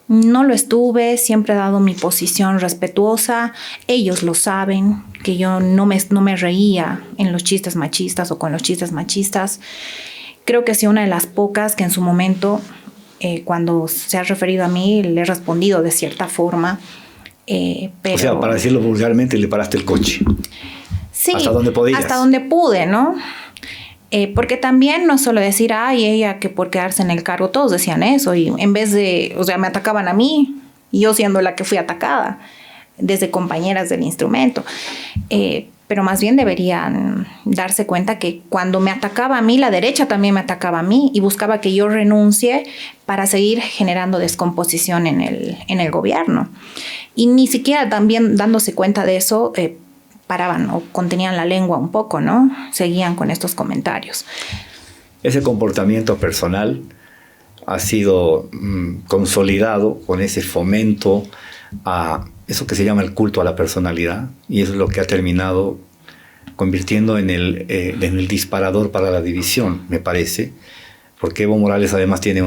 Speaker 3: No lo estuve, siempre he dado mi posición respetuosa. Ellos lo saben, que yo no me reía en los chistes machistas o con los chistes machistas. Creo que sí, una de las pocas que en su momento, cuando se ha referido a mí, le he respondido de cierta forma. Pero,
Speaker 2: o sea, para decirlo vulgarmente, le paraste el coche.
Speaker 3: Sí,
Speaker 2: hasta donde podías.
Speaker 3: Hasta donde pude, ¿no? Porque también no solo decir, ay, ella que por quedarse en el cargo, todos decían eso. Y en vez de, o sea, me atacaban a mí, y yo siendo la que fui atacada, desde compañeras del instrumento. Pero más bien deberían darse cuenta que cuando me atacaba a mí, la derecha también me atacaba a mí y buscaba que yo renuncie para seguir generando descomposición en el gobierno. Y ni siquiera también dándose cuenta de eso, paraban o contenían la lengua un poco, ¿no? Seguían con estos comentarios.
Speaker 2: Ese comportamiento personal ha sido consolidado con ese fomento a eso que se llama el culto a la personalidad, y eso es lo que ha terminado convirtiendo en el disparador para la división, me parece, porque Evo Morales además tiene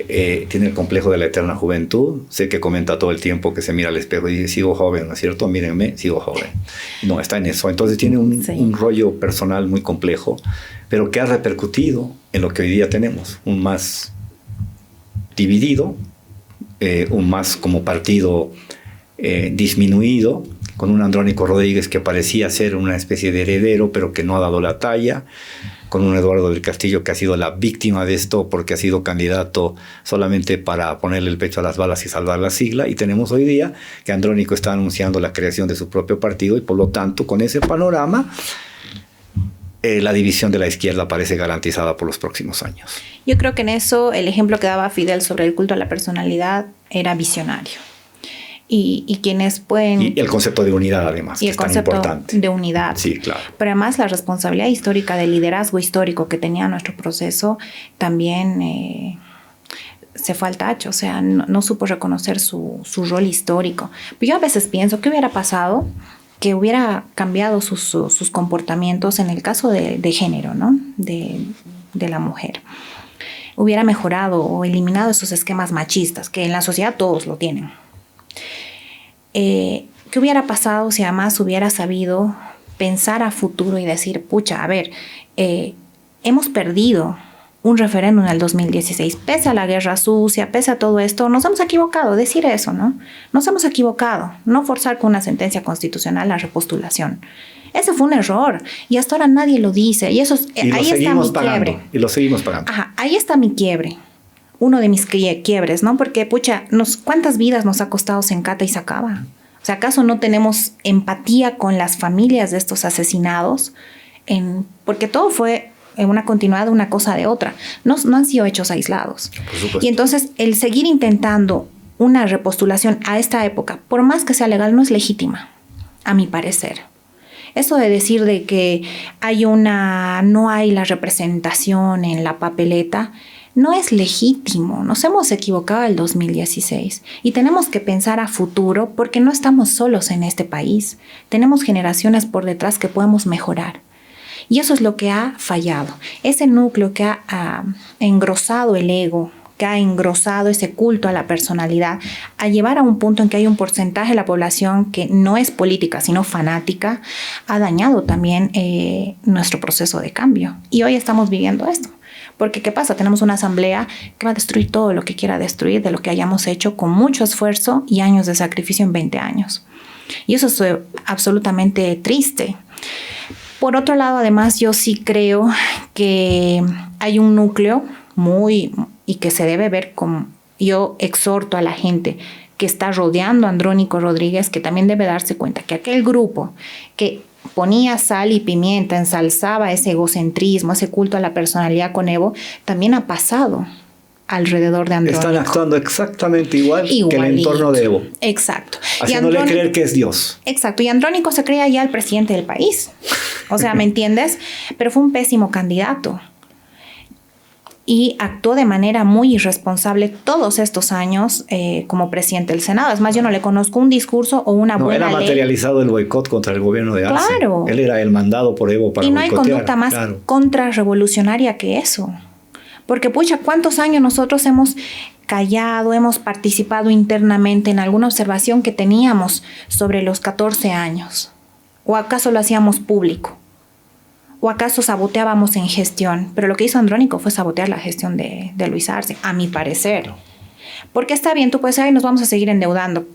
Speaker 2: el complejo de la eterna juventud. Sé que comenta todo el tiempo que se mira al espejo y dice, sigo joven, ¿no es cierto? Mírenme, sigo joven. No, está en eso. Entonces tiene un rollo personal muy complejo, pero que ha repercutido en lo que hoy día tenemos, un más dividido, un más como partido disminuido, con un Andrónico Rodríguez que parecía ser una especie de heredero, pero que no ha dado la talla, con un Eduardo del Castillo que ha sido la víctima de esto porque ha sido candidato solamente para ponerle el pecho a las balas y salvar la sigla, y tenemos hoy día que Andrónico está anunciando la creación de su propio partido, y por lo tanto con ese panorama la división de la izquierda parece garantizada por los próximos años.
Speaker 3: Yo creo que en eso el ejemplo que daba Fidel sobre el culto a la personalidad era visionario. Y quienes pueden...
Speaker 2: Y el concepto de unidad, además, que es tan importante.
Speaker 3: Y el concepto de unidad.
Speaker 2: Sí, claro.
Speaker 3: Pero además la responsabilidad histórica del liderazgo histórico que tenía nuestro proceso también se fue al tacho. O sea, no supo reconocer su rol histórico. Pero yo a veces pienso, ¿qué hubiera pasado? Que hubiera cambiado sus comportamientos en el caso de género, ¿no? De la mujer. Hubiera mejorado o eliminado esos esquemas machistas, que en la sociedad todos lo tienen. ¿Qué hubiera pasado si además hubiera sabido pensar a futuro y decir, pucha, a ver, hemos perdido un referéndum en el 2016. Pese a la guerra sucia, pese a todo esto, nos hemos equivocado, decir eso, ¿no? Nos hemos equivocado, no forzar con una sentencia constitucional la repostulación. Ese fue un error y hasta ahora nadie lo dice. Y eso es, ahí está mi quiebre.
Speaker 2: Y lo seguimos pagando.
Speaker 3: Ajá, ahí está mi quiebre. Uno de mis quiebres, ¿no? Porque, pucha, ¿cuántas vidas nos ha costado Sencata y Sacaba? O sea, ¿acaso no tenemos empatía con las familias de estos asesinados? Porque todo fue una continuidad, una cosa de otra. No han sido hechos aislados.
Speaker 2: Por supuesto.
Speaker 3: Y entonces, el seguir intentando una repostulación a esta época, por más que sea legal, no es legítima, a mi parecer. Eso de decir de que no hay la representación en la papeleta, no es legítimo. Nos hemos equivocado el 2016 y tenemos que pensar a futuro porque no estamos solos en este país. Tenemos generaciones por detrás que podemos mejorar. Y eso es lo que ha fallado. Ese núcleo que ha engrosado el ego, que ha engrosado ese culto a la personalidad, a llevar a un punto en que hay un porcentaje de la población que no es política, sino fanática, ha dañado también nuestro proceso de cambio. Y hoy estamos viviendo esto. Porque, ¿qué pasa? Tenemos una asamblea que va a destruir todo lo que quiera destruir de lo que hayamos hecho con mucho esfuerzo y años de sacrificio en 20 años. Y eso es absolutamente triste. Por otro lado, además, yo sí creo que hay un núcleo y que se debe ver como... Yo exhorto a la gente que está rodeando a Andrónico Rodríguez que también debe darse cuenta que aquel grupo que ponía sal y pimienta, ensalzaba ese egocentrismo, ese culto a la personalidad con Evo, también ha pasado alrededor de Andrónico.
Speaker 2: Están actuando exactamente igual que el entorno de Evo.
Speaker 3: Exacto.
Speaker 2: Haciéndole creer que es Dios.
Speaker 3: Exacto. Y Andrónico se creía ya el presidente del país. O sea, ¿me entiendes? Pero fue un pésimo candidato. Y actuó de manera muy irresponsable todos estos años como presidente del Senado. Es más, yo no le conozco un discurso o una buena ley.
Speaker 2: No, era materializado el boicot contra el gobierno de Arce.
Speaker 3: Claro.
Speaker 2: Él era el mandado por Evo para boicotear.
Speaker 3: Y no hay conducta más contrarrevolucionaria que eso. Porque, pucha, ¿cuántos años nosotros hemos callado, hemos participado internamente en alguna observación que teníamos sobre los 14 años? ¿O acaso lo hacíamos público? ¿O acaso saboteábamos en gestión? Pero lo que hizo Andrónico fue sabotear la gestión de Luis Arce, a mi parecer. Porque está bien, tú puedes decir, nos vamos a seguir endeudando.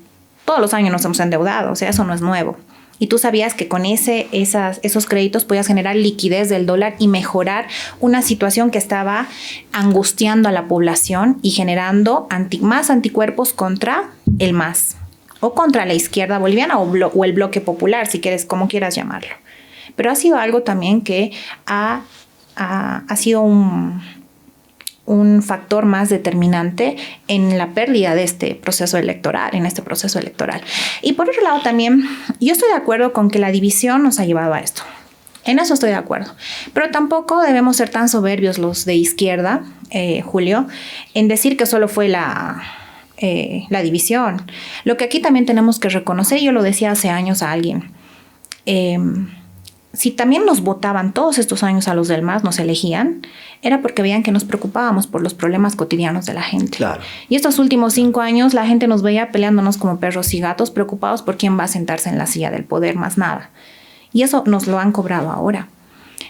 Speaker 3: Todos los años nos hemos endeudado, o sea, eso no es nuevo. Y tú sabías que con esos créditos podías generar liquidez del dólar y mejorar una situación que estaba angustiando a la población y generando más anticuerpos contra el MAS o contra la izquierda boliviana o el bloque popular, si quieres, como quieras llamarlo. Pero ha sido algo también que ha sido un factor más determinante en la pérdida de este proceso electoral, Y por otro lado también, yo estoy de acuerdo con que la división nos ha llevado a esto. En eso estoy de acuerdo. Pero tampoco debemos ser tan soberbios los de izquierda, Julio, en decir que solo fue la división. Lo que aquí también tenemos que reconocer, y yo lo decía hace años a alguien, si también nos votaban todos estos años a los del MAS, nos elegían, era porque veían que nos preocupábamos por los problemas cotidianos de la gente.
Speaker 2: Claro.
Speaker 3: Y estos últimos 5 años la gente nos veía peleándonos como perros y gatos, preocupados por quién va a sentarse en la silla del poder, más nada. Y eso nos lo han cobrado ahora.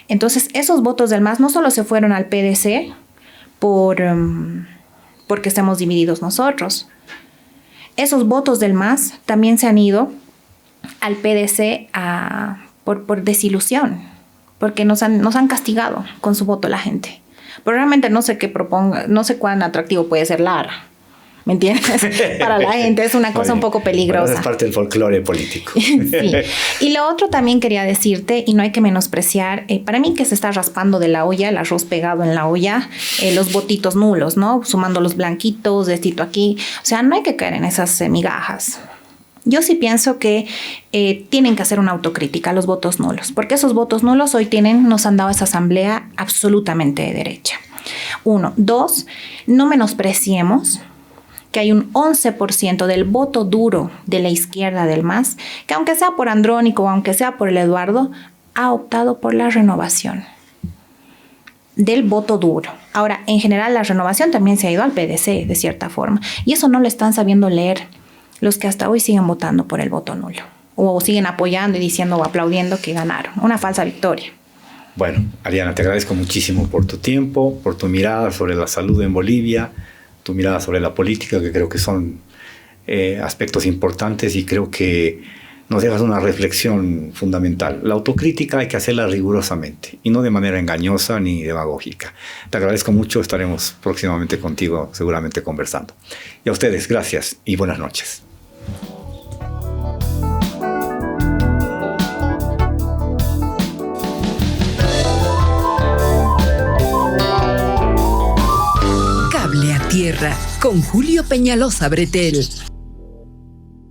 Speaker 3: Entonces, esos votos del MAS no solo se fueron al PDC porque estemos divididos nosotros. Esos votos del MAS también se han ido al PDC por desilusión, porque nos han castigado con su voto la gente. Pero realmente no sé qué proponga, no sé cuán atractivo puede ser Lara, ¿me entiendes? Para la gente es una cosa un poco peligrosa.
Speaker 2: Bueno, es parte del folclore político.
Speaker 3: Sí. Y lo otro también quería decirte, y no hay que menospreciar, para mí que se está raspando de la olla, el arroz pegado en la olla, los votitos nulos, ¿no? Sumando los blanquitos, de esto aquí. O sea, no hay que caer en esas migajas. Yo sí pienso que tienen que hacer una autocrítica a los votos nulos, porque esos votos nulos hoy nos han dado esa asamblea absolutamente de derecha. 1. 2, no menospreciemos que hay un 11% del voto duro de la izquierda del MAS, que aunque sea por Andrónico o aunque sea por el Eduardo, ha optado por la renovación del voto duro. Ahora, en general, la renovación también se ha ido al PDC, de cierta forma, y eso no lo están sabiendo leer los que hasta hoy siguen votando por el voto nulo o siguen apoyando y diciendo o aplaudiendo que ganaron. Una falsa victoria.
Speaker 2: Bueno, Ariana, te agradezco muchísimo por tu tiempo, por tu mirada sobre la salud en Bolivia, tu mirada sobre la política, que creo que son aspectos importantes y creo que nos dejas una reflexión fundamental. La autocrítica hay que hacerla rigurosamente y no de manera engañosa ni demagógica. Te agradezco mucho, estaremos próximamente contigo seguramente conversando. Y a ustedes, gracias y buenas noches.
Speaker 1: Cable a Tierra con Julio Peñalosa Bretel.